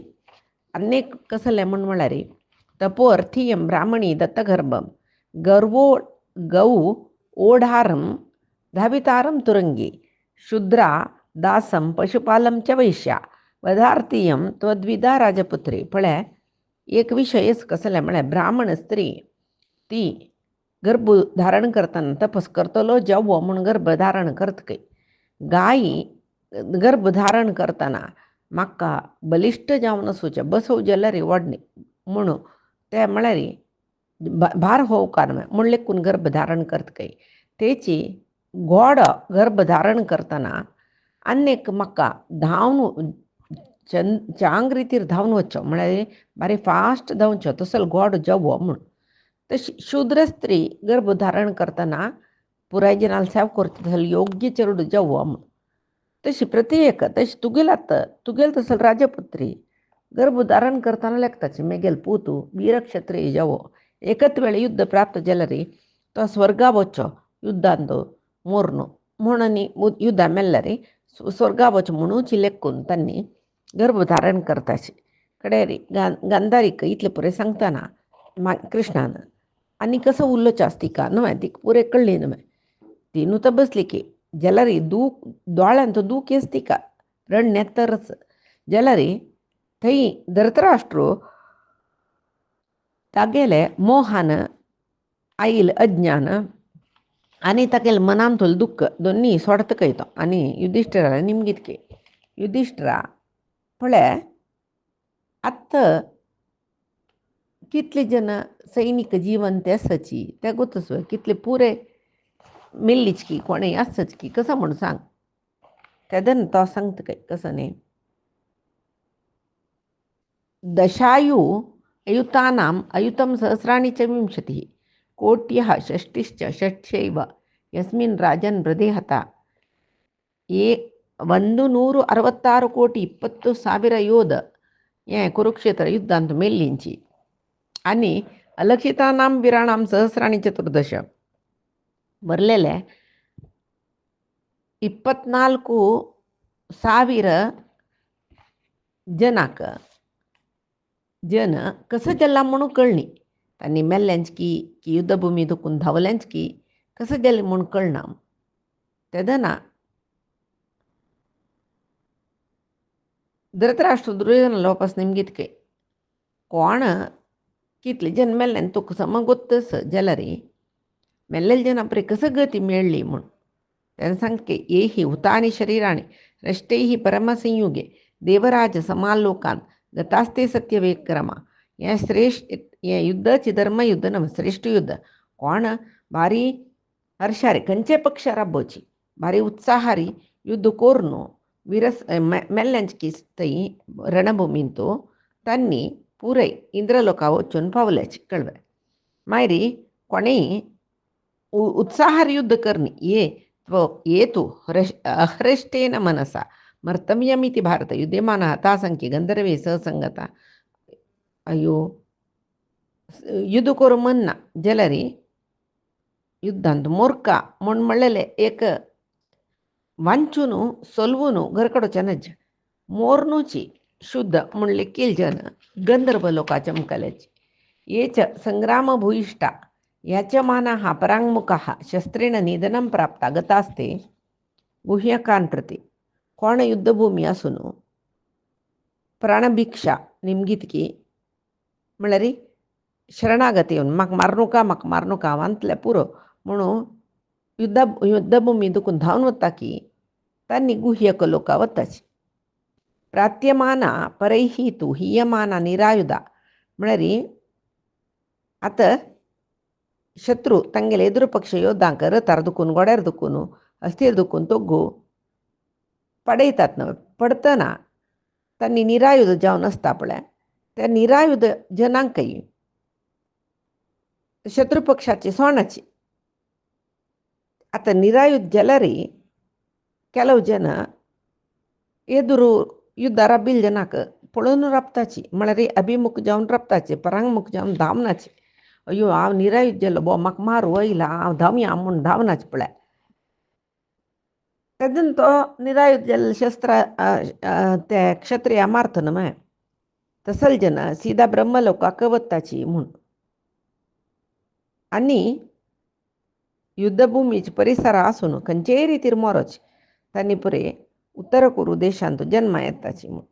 अनेक कसले म्हळ्यार तपोअर्थियम ब्राह्मणी दत्तगर्भम गर्वो गौ ओढारम धावितारम तुरंगी शूद्रा दासम पशुपालम च वैश्या वधार्थीयम त्वद्विधा राजपुत्री पळय एक विशयच कसले म्हळ्यार ब्राह्मण स्त्री ती गर्भ धारण करतना तपस करतलो जेवो म्हूण गर्भ धारण करतकय गायी गर्भ धारण करतना म्हाका बलिश्ट जावन आसूचें बसव जाल्यार व्हडणे म्हणून ते म्हळ्यार भार हो उपकार म्हूण लेखून गर्भ धारण करतकय तेची घोडो गर्भ धारण करतना आनीक म्हाका धांवन चांग रितीर धांवन वचचो म्हळ्यार बारी फास्ट धांवचो तसलो घोडो जेवो म्हूण तशी शूद्र स्त्री गर्भ धारण करतना पुराय जनाल सेवा करता तसलो योग्य चेडूं जेवो म्हूण तशी प्रत्येक तशी तुगेल तसल राजपुत्री गर्भधारण करताना लेखताची मेगेल पूतू वीरक्षत्रिय जावो एकत वेळे युद्ध प्राप्त जलरी तो ಸ್ವರ್ಗ ಬೊಚ್ಚೋ ಯುದ್ಧಾಂದು ಮೂರ್ನು म्हणून युद्ध मेल्लरी ಸ್ವರ್ಗ ಬೊಚ್ಚ म्हणूची लेखून त्यांनी गर्भधारण करताची कडेरी गांधारीक इतले पुरे सांगताना कृष्णानं आणि कसं उल्लोच असती का नव्हे ती पुरे कळली नव्हे ती नुत बसली की जलरी दोळ्यांत दूख येसती का रणनेत्तरच जलरी थंय धृतराष्ट्रो तागेले मोहान आईल अज्ञान आणि तागेले मनांतूल दुःख दोन्ही सोडत कयतो आणि युधिष्ठिराला निमगीत के युधिष्ठिरा पळे आत्ता कितले जन सैनिक जीवन ते आसाची ते गोतच कितले पुरे मिल्लीच की कोणेय आसच की कसं म्हणून सांग तेदन तो सांगता काय कसं न्ही दशायु अयुतानाम् अयुतं सहस्राणि च विंशतिः कोट्यः षष्टिश्च षट्शैव यस्मिन् राजन् हृदयहत ये 166 ಕೋಟಿ 20,000 ಯೋಧ ಕುರುಕ್ಷೇತ್ರ ಯುದ್ಧ ಅಂತ ಮೇಲಿಂಚಿ आणि अलक्षितानां वीराणां सहस्राणि चतुर्दश ಬರಲೇಲೆ 24,000 जनाक जन कसं जल्ला म्हणून कळणी त्यांनी मेल्ल्यांच की युद्धभूमी दुखून धावल्यांच की कसं गेले म्हणून कळना तेदना धृतराष्ट्र दुर्योधनाला वापस निमगीत के कोण कितले जन मेल्ल्यान तुका सम गोत्तस जलरी मेल्लेले जन आपले कसं गती मेळ्ळी म्हणून त्यानं सांगते ये ही हुतानि शरीराणि रष्टैः परमसंयुगे देवराज समालोकान गतास्ते सत्यविक्रमा हे श्रेष्ठ हे युद्धाचे धर्मयुद्ध नव श्रेष्ठ युद्ध कोण भारी हर्षारी खंयचे पक्ष राबोवची भारी उत्साहारी युद्ध कोरनु विरस मेल्ल्यांची थंय रणभुमींतू त्यांनी पुरय इंद्रलोका वचून पावल्याचे कळवे मायरी कोणेय उत्साहार युद्ध करणी ये तू अहृष्टेन मनसा मर्तम्यमिति भारत युद्धमान हतासंख्य गंधर्वे सहसंगता अयो युद्ध करू मन्ना जलरी युद्धांत मोर्का म्हण म्हणलेले एक वांचूनु सोलवूनु घरकडोच्या नज मोरनूची शुद्ध म्हणले केल जन गंधर्व लोका चमकल्याची येच संग्राम भूयिष्ठा याचमानः पराङ्मुखः शस्त्रेण निधनं प्राप्ता गतास्ते गुह्यकान् प्रति कोण युद्धभूमी असून प्राणभिक्षा निमगीत की म्हळ्यार शरणागती येऊन म्हाका मारनुका वांतल्या पुरो म्हणून युद्धभूमी दुखून धांवन वता की त्यांनी गुह्यक लोका वताची प्रात्यमाना परैः तू हीयमाना निरायुधा म्हळ्यार आता शत्रू ತಂಗೆಲೆ ಎದುರು ಪಕ್ಷ ಯೋದ್ಧಾಂಕ ರಥಾರ್ दुखून गोड्यार दुखून अस्थिर दुखून तोग्गू पडयतात नव्हे पडतना त्यांनी निरायुध जावन आसता पळय त्या निरायुध जनांकय शत्रू पक्षाची सोणाची आता निरायुध जलरी ಕೆಲವು ಜನ ಎದುರು युद्ध राबिल जनाक पळोवन राबताची म्हळ्यार अभिमुख जावन राबताची परांगमुख जावन धांवनाची अयो हांव निरायुध जालो बो म्हाका मारू वयला हांव धांवया म्हूण धांवनाचे पळय तेदन तो निरायुध जाल्ले शस्त्र ते क्षत्रिय मारता न्हय तसल जन सीधा ब्रह्मलोकाक वताची म्हूण आनी युद्धभूमीचे परिसर आसून खंयचेय रितीर मोरच तांणी पुरे उत्तर कुरू देशांत जन्मा येताची म्हूण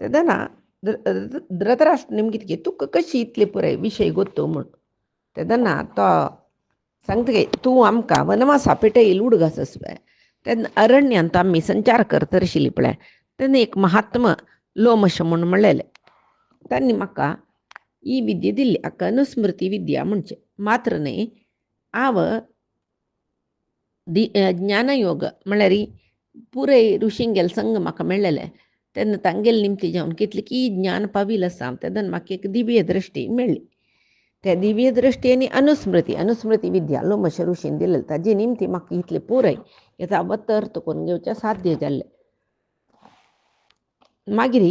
तेदना धृतराष्ट्र निमगीत की तुका कशी इतले पुरे विशय गोत्तो म्हूण तेदना तो सांगता की तूं आमकां वनवासा पेटयील उडगास पळय तेन्ना अरण्यांत आमी संचार करता आशिल्ली पळय तेन्ना एक महात्मा लोमश म्हूण म्हणलेले तांणी म्हाका ही विद्या दिल्ली हाका अनुस्मृती विद्या म्हणचे मात्र न्ही हांव ज्ञानयोग म्हळ्यार पुरय ऋषींगेल संग म्हाका मेळ्ळेले तेन्ना तांगेल निमती जावन कितले की ज्ञान पावील आसा तेदन म्हाका एक दिव्य दृश्टी मेळ्ळी त्या दिव्य दृष्टी आणि अनुस्मृती विद्या लोमश ऋषीन दिलेलं ताजी निमती म्हाका इतले पुराय याचा अबत्त अर्थ करून घेवचे साध्य जाल्ले. मागीर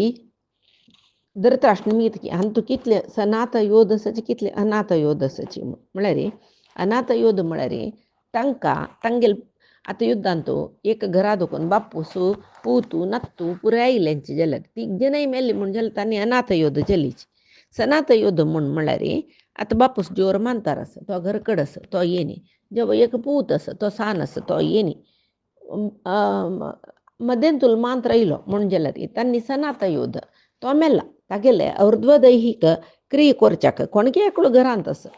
धृतराष्ट्र निमित्त हांव तूं कितले सनाथ योध आसाचे कितले अनाथ योध आसाचे म्हळ्यार अनाथ योध म्हळ्यार तांकां तांगेल आतां युद्धांत एक घरा दुखून बापूसू पूतू नत्तू पुराय आयिल्ल्यांची जाल्यार तीग जणय मेल्ली म्हूण जाल्यार तांणी अनाथ योध जालीची. सनाथ योध म्हळ्यार आतां बापूस जोर मानतार आसा तो घरकड आसा तो येनी जेव एक पूत आसा तो सान आसा तो येनी मध्यंतूल मांत्र आयलो म्हूण जाल्यार तांणी सनाथ योध तो मेला तागेले अर्ध्वदैहिक क्रिये करच्याक कोणगे एकलो घरांत आसा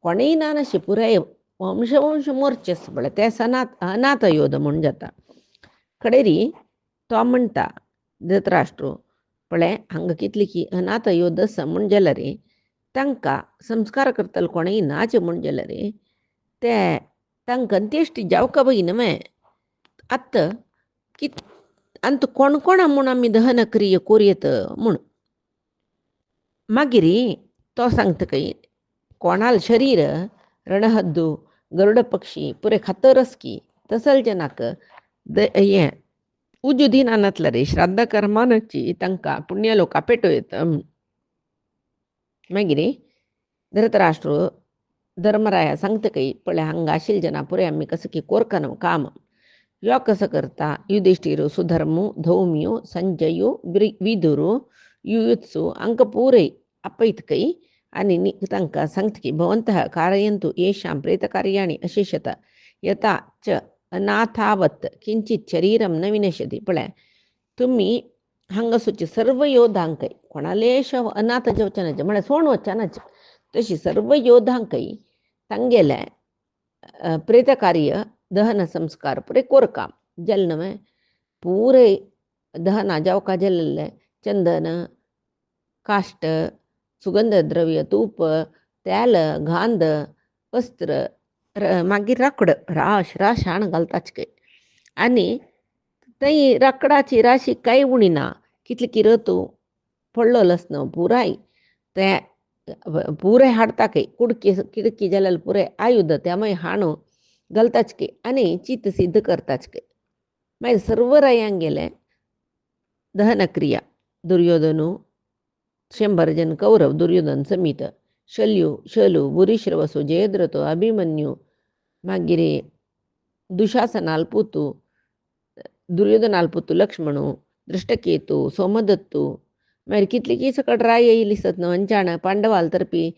कोणेय ना नाशे पुराय वंश मोरचे आसा पळय ते अनाथ योध म्हूण जाता. कडेरी तो म्हणटा धृतराष्ट्र पळय हांगा कितली की अनाथ योध आसा म्हूण जाल्यार तांकां संस्कार करतलो कोणेय नाचे म्हूण जाल्यार ते तांकां अंत्येश्टी जावका बाई न्हय आतां कित अंत कोण म्हूण आमी दहन क्रिया कोरयेत म्हूण. मागीर तो सांगता काय कोणाल शरीर रणहद्दू गरुड पक्षी पुरे खतरस्की तसल जनाक हें उजू दिनानातले श्राद्ध कर्मानची तांकां पुण्य लोकां पेटोयत. मागीर धृतराष्ट्र धर्मराया सांगता काय पळय हांगा आशिल्ले जना पुरे आमी कसं की कोरका न्हू काम यो कसं करता युधिष्ठिर सुधर्मू धौम्यो संजयो विदुरू युयुत्सु हांकां पुरे आपयत काय आनी तांकां सांगता की भवन्तः कारयन्तु येषां प्रेतकार्याणि अशेषत यथा च अनाथावत् किंचित शरीरम न विनश्यति. पळय तुमी हांगासरचे सर्व योद्धांकय कोणालेश अनाथ जावचेनाचे म्हळ्यार सोण वचनाचे तशी सर्व योद्धांकय तांगेले प्रेतकार्य दहन संस्कार पुरे कोरकाम जल न्हय पुरे दहना जावका जाल्ले चंदन काष्ट सुगंध द्रव्य तूप तेल गांध वस्त्र मागीर राकड राश हाण घालताच काय आनी थंय राकडाची राशी कांय उणी ना कितले की रतू पडलो आसना पुराय ते पुरे हाडता काय किडकी जाल्यार पुरे आयुध त्यामुळे हाणू घालताच काय आनी चित सिद्ध करताच काय. मागीर सर्व रायांक गेले दहन क्रिया दुर्योधनू 100 जन कौरव दुर्योधन समीत शलू भूरिश्रवसु जयद्रथो अभिमन्यू मागीर दुशासनाल पुतू दुर्योधनाल पुतू लक्ष्मणू दृष्टकेतू सोमदत्तू मागीर कितली की सकट राय येयली सत न्हू अंचाण पांडवाल तर्फी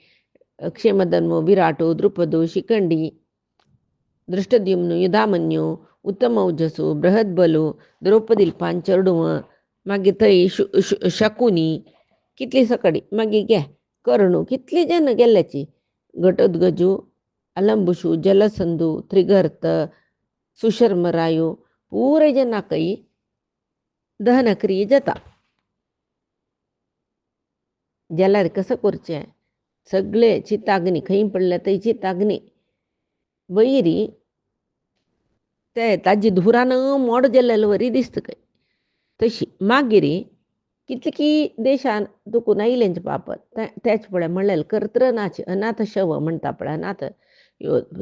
क्षेमधन्मू विराटू द्रुपदू शिखंडी दृष्टद्युम्नू युधामन्यू उत्तमौजसू बृहद्बलू द्रौपदील पांचरडूव मागीर थंय शकुनी कितली सकडी मागीर गे कर्णू कितली जन गेल्ल्याची घटोद्गजू अलंबुशू जलसंधू त्रिगर्त सुशर्मरायू पुरे जनाकय दहन क्रिये जाता. जाल्यार कसं करचें सगळे चिताग्नी खंय पडल्या थंय चिताग्नी वयरी ते ताजी धुरान मोड जाल्लेलो वरी दिसता काय तशी. मागीर कितले की देशान दुखून आयिल्यांचे पापत तेच पळय म्हणलें कर्तनाचे अनाथ शव म्हणटा पळय अनाथ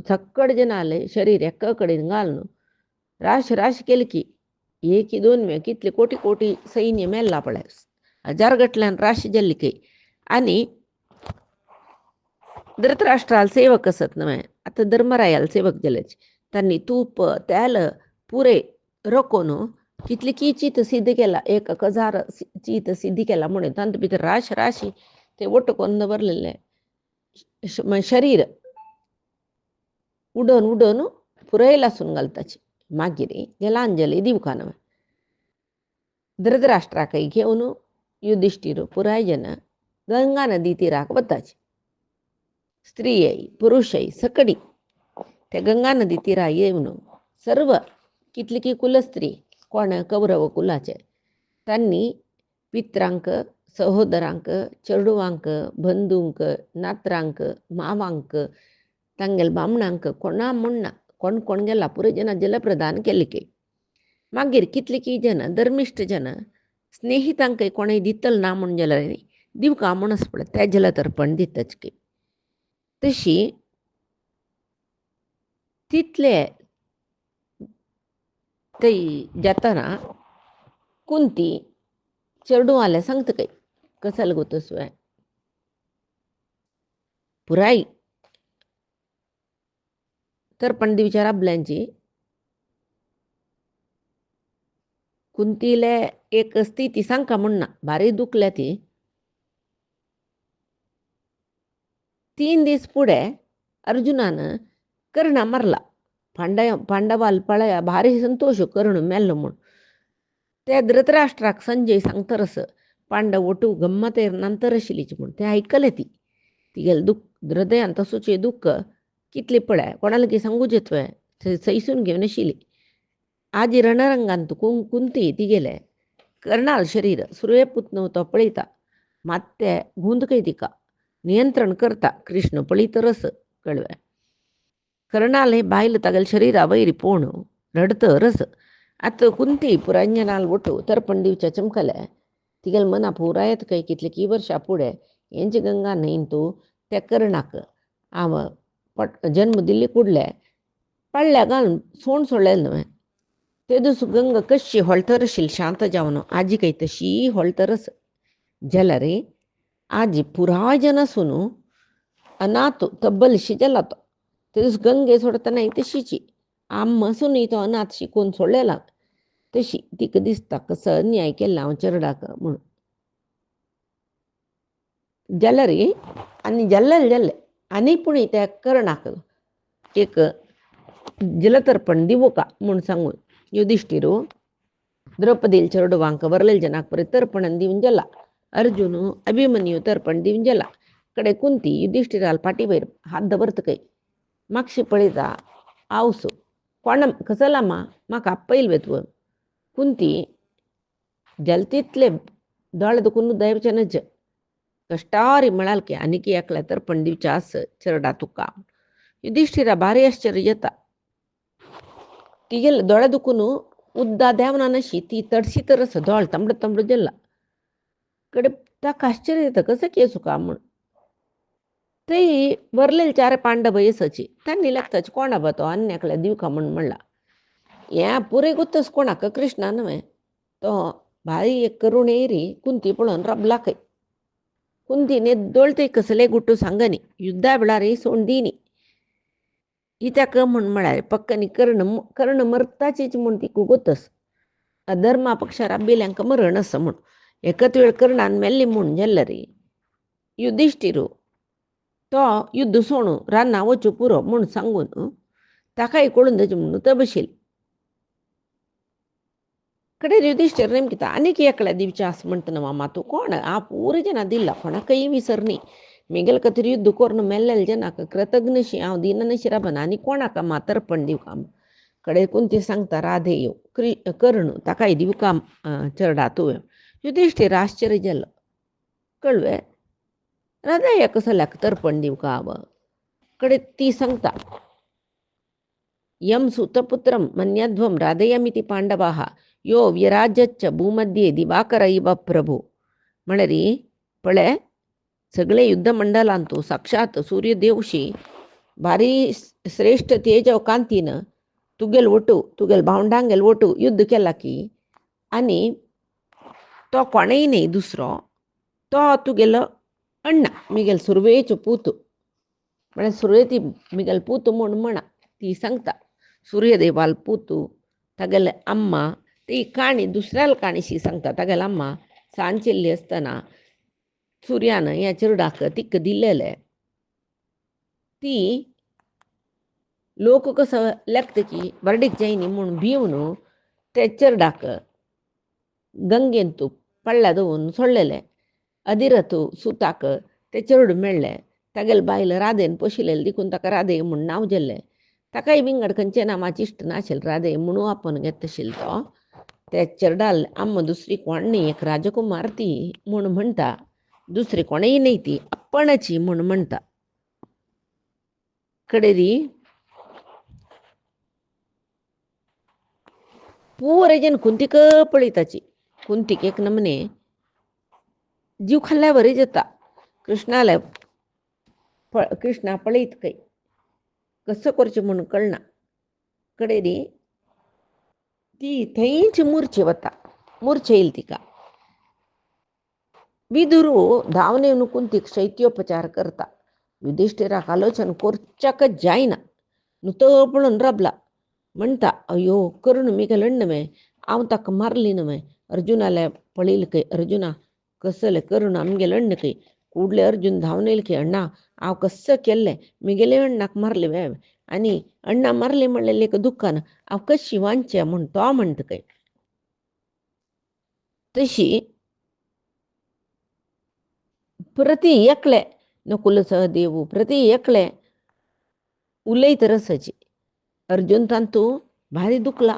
सक्कड जनाले शरीर एका कडेन घालून राश केली की एक 2 कितले कोटी सैन्य मेल्ला पळय हजार गटल्यान राश जाल्ली काय आनी धृतराष्ट्राल सेवक असत न्हय आतां धर्मरायाल सेवक जाल्याचे तांणी तूप तेल पुरे रोखून कितली की चीत सिद्ध केला 1000 चीत सिद्ध केला म्हणून तांत भितर राशी ते वट्ट करून दवरलेले शरीर उडोवन पुराय लासून घालताचे. मागीर जलांजली दिवका न्हय धृतराष्ट्राकय घेवन युधिष्ठिर पुराय जन गंगा नदी तीराक वताचे. स्त्रियय पुरुषय सकडी ते गंगा नदी तीरा येवन सर्व कितली की कुलस्त्री कोण कौरव कुलाचे तांणी पित्रांक सहोदरांक चेडवांक बंधूंक नात्रांक मावांक तांगेल बामणांक कोणा म्हणना कोण गेला पुरे जना जलप्रदान केले की. मागीर कितली की जन धर्मिश्ठ जन स्नेहितांकय कोणय दितल ना म्हूण जाल्यार दिवका म्हणून पळय ते जलतर्पण दितच की. तशी तिथले ते जाताना कुंती चेडू आल्या सांगत काही कसाल गोतसवाय पुराई तर पण विचारा आपल्यांची कुंतीले एक स्थिती सांगा म्हणना भारी दुखल्या ती 3 दिवस पुढे अर्जुनानं कर्ण मारला पांडवाल पळया भारी संतोष कर्ण मेल्लो म्हणून त्या धृतराष्ट्राक संजय सांगतरस पांडव ओटू गंमत नंतर आशिल्लीची म्हणून ते ऐकले ती गेल दुःख हृदयान तसोचे दुःख कितले पळय कोणाला की सांगूच येतोय सैसून घेऊन आशिल्ली आज रणरंगांत कुंती ती गेले कर्णाल शरीर सूर्यपुत नव्हतो पळयता मात ते गुंद काही तिका नियंत्रण करता कृष्ण पळीत रस कळव्या कर्णाल हे बायल तगल शरीरा वैरी पोण रडत रस आता कुंती पुरांजनाल ಒಟ್ಟು ತರ್ಪಂಡಿವಚ ಚಮಕಲೆ तिगल मना पुरायत काही कितले की वर्षा पुढे यांची गंगा न्हंयन तू त्या कर्णाक हांव जन्म दिल्ली कुडले पडल्या घालून सोंड सोडलेलं न्हय ते दिस गंगा कशी ಹೊಳ್ತರशिल शांत जावन आजी काही तशी ಹೊಳ್ತरस जलरे आजी पुराजन सुनू अनाथ तब्बलशी जलातो ते दिस गंगे सोडताना तशीची आम्हा सुनी तो अनाथ शिकून सोडलेला तशी तिक दिसता कसं न्याय केला हांव चेडवाक म्हणून जलरी आनी जल्ले आनी पुणी त्या कर्णाक एक जलतर्पण दिवू का म्हूण सांगून युधिष्ठिरू द्रौपदील चेडवांक वरलेल जनाक परी तर्पण दिवन जला अर्जुन अभिमन्यू तर्पण दिवन जला कडे कुंती युधिष्ठिराल पाठीवयर हात दवरत काही मागशी पळयता आवसू कोण कसलामा म्हाका आपयल वेतव कुंती जलतीतले दोळ दुखून दैवचनज कष्टारी म्हणाल की आनीक एकल्या तर्पण दिवच्या आस चरडा तुका युधिष्ठिरा भारी आश्चर्य येता तिगेल दोळ दुखून उद्दा देवना नशी ती तडसी तरस दोळ तंबड जल्ला कडे ताका आश्चर्य येतं कसं केसू का म्हण ते वरलेल 4 पांडव येसची त्यांनी लागताच कोणा बतो अन्याकल्या दिवका म्हणला या पुरे गुत्तस कोणाक कृष्णा नव्हे तो भारी एक करून येरी कुंती पळून रबला काही कुंतीने दोळते कसले गुट्टू सांगनी युद्धा बिळारी सोंडीनी इत्याक म्हण म्हळारे पक्कनी कर्ण मरताचीच म्हण ती कुगोतस अधर्मा पक्षा राबिल्यांक मरण असं म्हण एकत वेळ कर्णान मेल्ली म्हूण जल्लरी युधिष्ठिरू तो युद्ध सोडू रान्ना वचू पुरो म्हूण सांगून ताकाय कळून तेच म्हणून तबशील कडे युधिष्ठिर नेमकी आनीक एकल्या दिवच्या आस म्हणटना मामा तू कोण आ पूर जना दिला कोणाकय विसरनी मेगल कतरी युद्ध करून मेल्लेल जनाक कृतज्ञशी हांव दिननशी राबना आनी कोणाक तर्पण दिवका कडे कुंती सांगता राधे येऊ कर्ण ताकाय दिवका चरडा तुवें युधिष्ठिर आश्चर्य जालो कळवे राधा कसल्याक तर्पण दिवका हांव कडे ती सांगता यम सुतपुत्रम मन्यध्वम राधयामिति पांडवाः यो विराजच्च भूमध्ये दिवाकर इव प्रभू म्हणरी पळे सगळे युद्ध मंडलांतू साक्षात सूर्यदेवशी भारी श्रेष्ठ तेजव कांतीन तुगेल वटू तुगेल भावंडांगेल वटू युद्ध केला की आणि तो कोणय नाही दुसरो तो तुगेलो अण्णा मिगेल सुरवेचो पूत म्हळ्यार सुरवे ती मिगेल पूत म्हूण म्हणा ती सांगता सूर्यदेवाल पूतू तागेले अम्मा ती काणी दुसऱ्याला काणीशी सांगता तागेल अम्मा सांचिल्ली असतना सूर्यानं या चेडवाक तिक दिल्लेले ती लोक कसं लेखत की बर्डीक जायनी म्हूण भिवन ते चेडवाक गंगेन तू पडल्या दवरून सोडलेले अधिरथू सुताक ते चेडूं मेळ्ळें तागेल बायल राधेन पोशिल्लें देखून ताका राधे म्हूण नांव जाल्लें ताकाय विंगड खंयचे नांवाची इश्ट नाशिल्लें राधे म्हणून आपोवन घेत आशिल्लो तो त्या चेडवाल आम्मा दुसरी कोण न्ही एक राजकुमार ती म्हूण म्हणटा दुसरी कोणय न्ही ती आपणाची म्हूण म्हणटा कडेरी पुरे जन कुंतीक पळयताची कुंतीक एक नमने जीव खाल्ल्या बरी जाता कृष्णाले कृष्णा पळयत काही कसं करचें म्हणून कळना कडेनी ती थंयच मूर्छे वता मूर्छे येयली तिका विदुरू धांवन येवन कुंतीक शैत्योपचार करता युधिष्ठिराक आलोचन करच्याकच जायना नुतो पळोवन रबला म्हणटा अयो कर्ण मिगेल अण्णवे हांव ताका मारली न्हय अर्जुनाले पळयलें खंय अर्जुना कसले कर्ण आमगेले अण्ण खंय कूडले अर्जुन धांवन येयले खंय अण्णा हांव कसं केल्लें मिगेले अण्णाक मारले वे आनी अण्णा मारले म्हणलें लेक दुख्खान हांव कशी वांचें म्हूण तो म्हणटा खंय तशी प्रती एकले नकुल सहदेव प्रती एकले उलयत रसाची अर्जुन तांतू भारी दुखला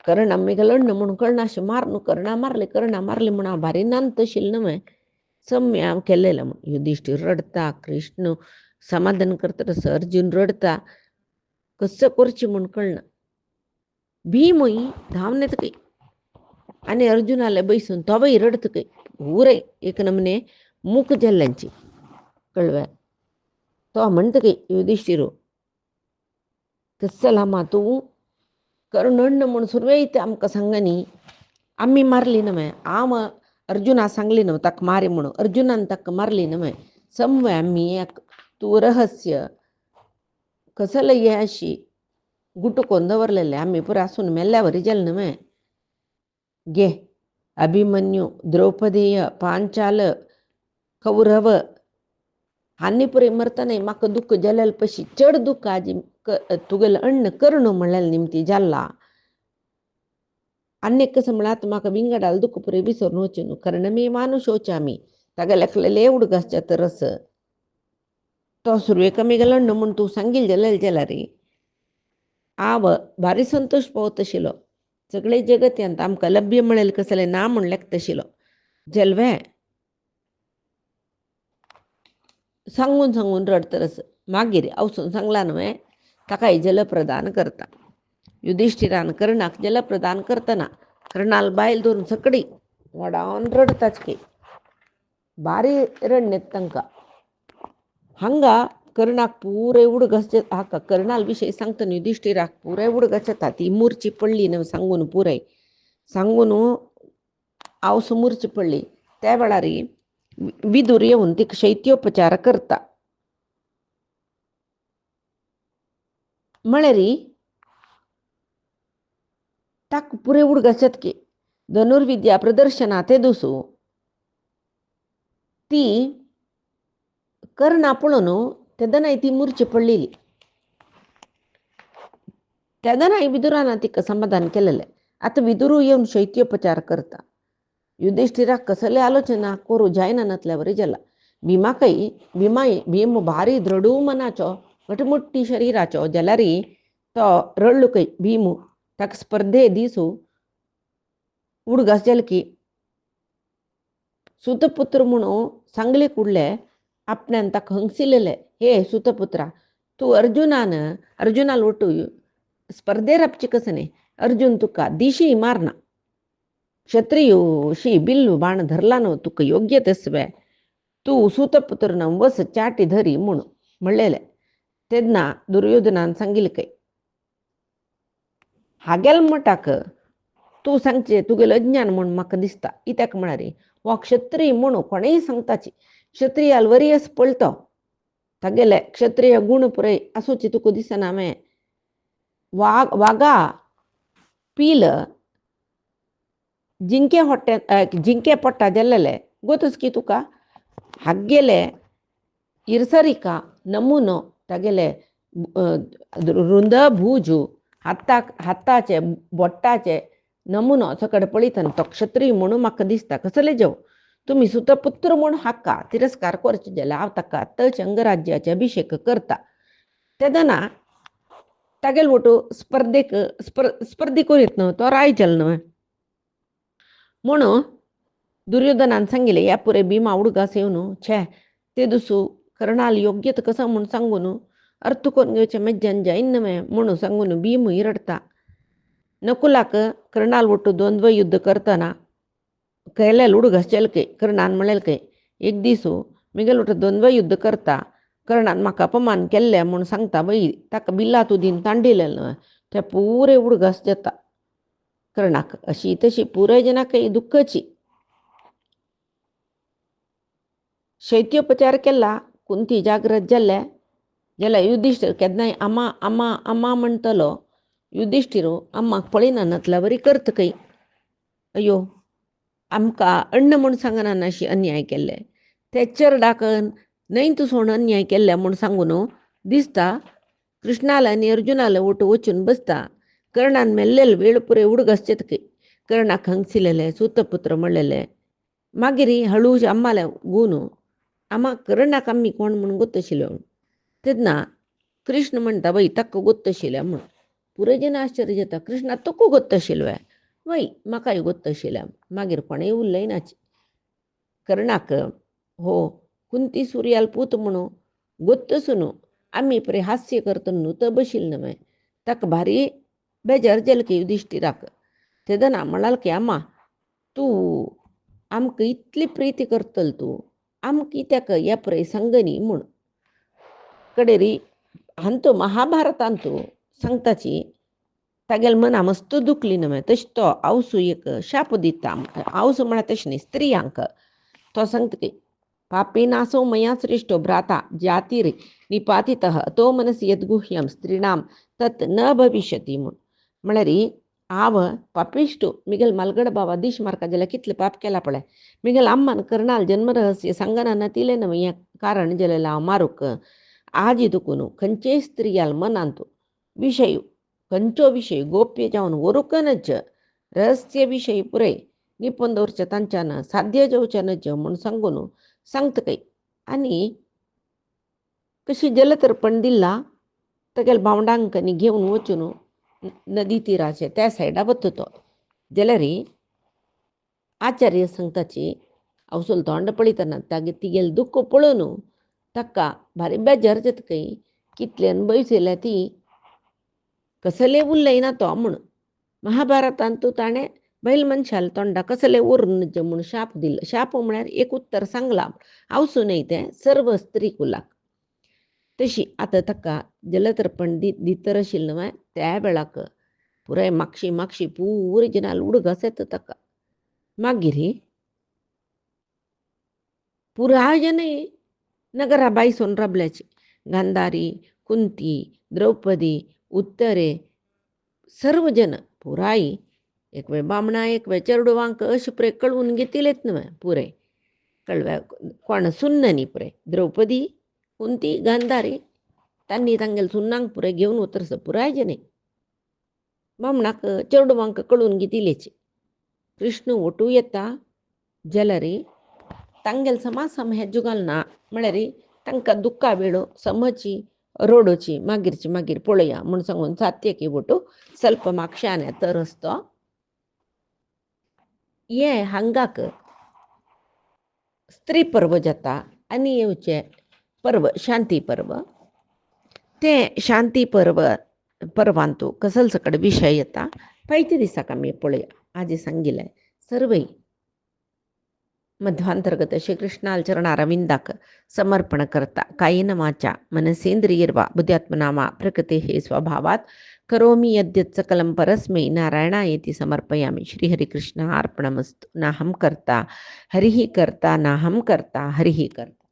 कर्णा मिगेल अण्ण म्हणून कर्णाशी मारनू कर्णा मारले म्हूण हांव भारी नांत आशिल्लें न्हय सम्य हांव केल्लें म्हूण युधिष्ठीर रडता कृष्ण समाधान करता तसो अर्जुन रडता कसं करचें म्हूण कळना भीमय धांवन येता खंय आनी अर्जुनाले बैसून तोवय रडता खंय उरय एक नमने मूक जाल्ल्यांची कळव्या तो म्हणटा खंय युधिष्ठिरो कसला मा तूं कर्ण अण्ण म्हूण सुरवेत आमकां सांगनी आमी मारली न्हय हांव अर्जुना सांगली न्हय ताका मारी म्हणून अर्जुनान ताका मारली न्हय समवे आमी एक तूं रहस्य कसले हे अशी गुटुकोन दवरलेले आमी पुरो आसून मेल्ल्या वरी जालें न्हय गे अभिमन्यू द्रौपदेय पांचाल कौरव हांणी पुरे मरता न्हय म्हाका दुख्ख जालें पशी चड दुख्ख आजी तुगेलो अण्ण कर्ण म्हणलें निमती जाल्ला अन्य कसं म्हणत म्हाका विंगडाल दुख्ख पुरे विसरून वचूं न्हू कर्ण मी मानुश वचामी तागेले उडगासच्या तरस तो सुरवेक मिगेलो अण्ण म्हूण तूं सांगील जाल्यार रे हांव भारी संतोश पावत आशिल्लो सगळे जगत्यांत आमकां लभ्य मेळेल कसलें ना म्हूण लेखता आशिल्लो जलवे सांगून रडतरस मागीर आवसून सांगला न्हय ताका जल प्रदान करता युधिष्ठिरान कर्णाक जल प्रदान करतना कर्णाल बायल धरून सकडी वडावन रडताच खंय भारी रडनेत तांकां हांगा कर्णाक पुरे उडगस हाका कर्णाल विशयी सांगतना युधिष्ठिराक पुरे उडगस येता ती मूर्ची पडली न्हय सांगून पुराय सांगून आवस मूर्ची पडली त्या वेळार विदूर येवन तिका शैत्योपचार करता म्हळ्यार ताका पुरे उडगस येतकी धनुर्विद्या प्रदर्शनात येदसू ती कर्णा पळोवन तेदनाय ती मूर्ची पडलेली तेदनाय विदुरान तिका समाधान केलेलें आतां विदुरू येवन शैत्योपचार करता युधिष्ठिराक कसले आलोचना करूं जायना नातल्या बरी जाला भीम भारी दृढू मनाचो घटमुट्टी शरिराचो जाल्यार तो रडलो खंय भीम ताका स्पर्धे दिसू उडगास जाले की सुतपुत्र म्हणून सांगले कुडले आपण्यान ताका हंगसिलेले हे सुतपुत्रा तूं अर्जुनाल वटू स्पर्धेर आपची कसने अर्जुन तुका दिशी मारना क्षत्रियोशी बिल्लू बाण धरला न्हू तुका योग्य तेसवे तूं सुतपुत्र न्हू वस चाटी धरी म्हूण म्हणलेले तेन्ना दुर्योधनान सांगिल्लें खंय हागेल मटाक तूं सांगचें तुगेलो अज्ञान म्हूण म्हाका दिसता कित्याक म्हळ्यार हो क्षत्रिय म्हणून कोणेय सांगताची क्षत्रियाल वरियस पळतो तागेले क्षत्रिय गुण पुरय आसूची तुका दिसना मे वागा पील जिंके पडटा जाल्लेले गोतूच की तुका हागेले इरसरिका नमुनो तागेले रुंद भूजू हाताचे बोट्टाचे नमुनो सकड पळयतना तो क्षत्रिय म्हणून म्हाका दिसता कसले जेव तुमी सुतपुत्र म्हूण हाका तिरस्कार करचे जाल्यार हांव ताका तच अंगराज्याचे अभिषेक करता तेदना तागेल वटू स्पर्धे करीत न्हू तो राय जाल न्हय म्हणून दुर्योधनान सांगिल्लें ह्या पुरे भीमा उडगास येवन छे ते दुसू कर्णाल योग्यत कसं म्हूण सांगून अर्थ करून घेवचें मज्जान जायन न्हय म्हणून सांगून भीम रडता नकुलाक कर्णाल वटू द्वंद्व युद्ध करतना केलें उडगास जालें खंय कर्णान म्हणलें खंय एक दिसू मिगेल वटू द्वंद्व युद्ध करता कर्णान म्हाका अपमान केल्ले म्हूण सांगता बाई ताका बिल्लातुदीन तांडिल्लें न्हय तें पुरे उडगस जाता कर्णाक. अशी तशी पुराय जनाकय दुख्खाची. शैत्योपचार केला कुंती जागृत जाल्ले जाल्यार युधिश्टीर केन्नाय आमा आमा आमा म्हणटलो. युधिश्टीरो आम्माक पळयनातल्या बरी करतकय. अयो आमकां अण्ण म्हूण सांगना अशी अन्याय केल्ले. ते चरडाक नैत सोण अन्याय केल्ले म्हूण सांगून दिसता कृष्णाला आनी अर्जुनाला वचून बसता. कर्णान मेल्लेले वेळ पुरे उडगस येतकय कर्णाक हंगसिलेले सुतपुत्र म्हणलेले. मागीर हळू अम्माला गुण आम्हा कर्णाक आम्ही कोण म्हणून गोत्तशिल्यो. तेन्ना कृष्ण म्हणटा बाई ताका गोत्तशिल्ल्या म्हूण. पुरे जन आश्चर्य जाता. कृष्णा तुका गोत्तशिल्लो वय म्हाकाय गोत्तशिल्ल्या. मागीर कोणेय उरलंय नाची. कर्णाक हो कुंती सूर्याल पूत म्हणून गोत्तसून आम्ही परे हास्य करता न्हू तर बशिल्ल न्हय. ताका भारी बेजार जालें की युधिश्टिराक. तेदना म्हणाल की आम्मा तूं आमकां इतली प्रिती करतल तूं आमकां कित्याक ह्या पळय सांगनी म्हूण. कडेरी हांतो महाभारतांतू सांगताची तागेल मना मस्त दुखली न्हय. तशें तो आवसू एक शाप दिता. आवसू म्हळ्यार तशें न्ही स्त्रियांक. तो सांगता की पापी नासो मया सृष्टो भ्राता जातीर निपातितः तो मनसी यद्गुह्यम स्त्रीणाम तत् न भविष्यती म्हूण. म्हळ्यार हांव पापिश्टू मिगेल मलगड बाबा दीश मारका जाल्यार कितलें पाप केला पळय. मिगेल आम्मान कर्णाल जन्म रहस्य सांगना नतिलें न्हय हें कारण जाल्यार हांव मारूक आज दुखून खंयचेय स्त्रियाल मनांत विशय खंयचो विशय गोप्य जावन वरुकनच रहस्य विशय पुरे निपूण दवरचे तांच्यान साध्य जेवचें नज म्हूण सांगून सांगतकय. आनी कशी जलतर्पण दिला तेगेल भावंडांक घेवन वचून नदी तीराचे त्या सायडा वता तो. जाल्यार आचार्य सांगताची अवसूल तोंड पळयतना तिगेल दुख्ख पळोवन ताका भारी बेजार जातकय कितले अनुभविसिल्ल्या ती कसले उरलें ना तो म्हूण. महाभारतांतू ताणें बैल मनशाल तोंडा कसले उरून नज म्हूण शाप दिलो. शाप म्हळ्यार एक उत्तर सांगलां आवसू न्हय तें सर्व स्त्री कुलाक. तशी आतां ताका जलतर्पण दितर आशिल्लें न्हय त्या वेळाक पुराय मागशी पुरे जनाल उडगस येता ताका. मागीर पुराय जनय नगरा बायसून राबल्याची. गांधारी कुंती द्रौपदी उत्तरे सर्व जन पुराय एक वेळ बामणा एक वेळ चेडवांक अशें पुरे कळवून घेतिलेत न्हय पुरे कळव्या कोण सुन्न न्ही पुरे. द्रौपदी कुंती गांधारी तांणी तांगेल सुन्नांक पुरे घेवन उतरस पुराय जने बामणाक चेडवांक कळून घेतिलेची. कृष्ण ओटू येता जाल्यार तांगेल समासम हेज्जू घालना म्हळ्यार तांकां दुख्खा वेळो समची रोडोची मागीर पळया म्हूण सांगून सात्यकी ओटू ಸ್ವಲ್ಪ म्हापशान तरस तो हे हांगाक स्त्री पर्व जाता. आनी येवचे पर्व शांती पर्व. ते शांती पर्वांतू कसल सकड विशय येता पैते दिसाक आमी पळया. आज सांगिल्लें सर्वय मध्वांतर्गत श्रीकृष्णाल चरणारविंदाक समर्पण करता. कायेन वाचा मनसेंद्रियर्वा बुद्ध्यात्मना वा प्रकृतेः स्वभावात् करोमि यद्यत् सकलं परस्मै नारायणायेति समर्पयामि. श्रीहरिकृष्णार्पणमस्तु. नाहं कर्ता हरिः कर्ता नाहं कर्ता हरिः कर्ता.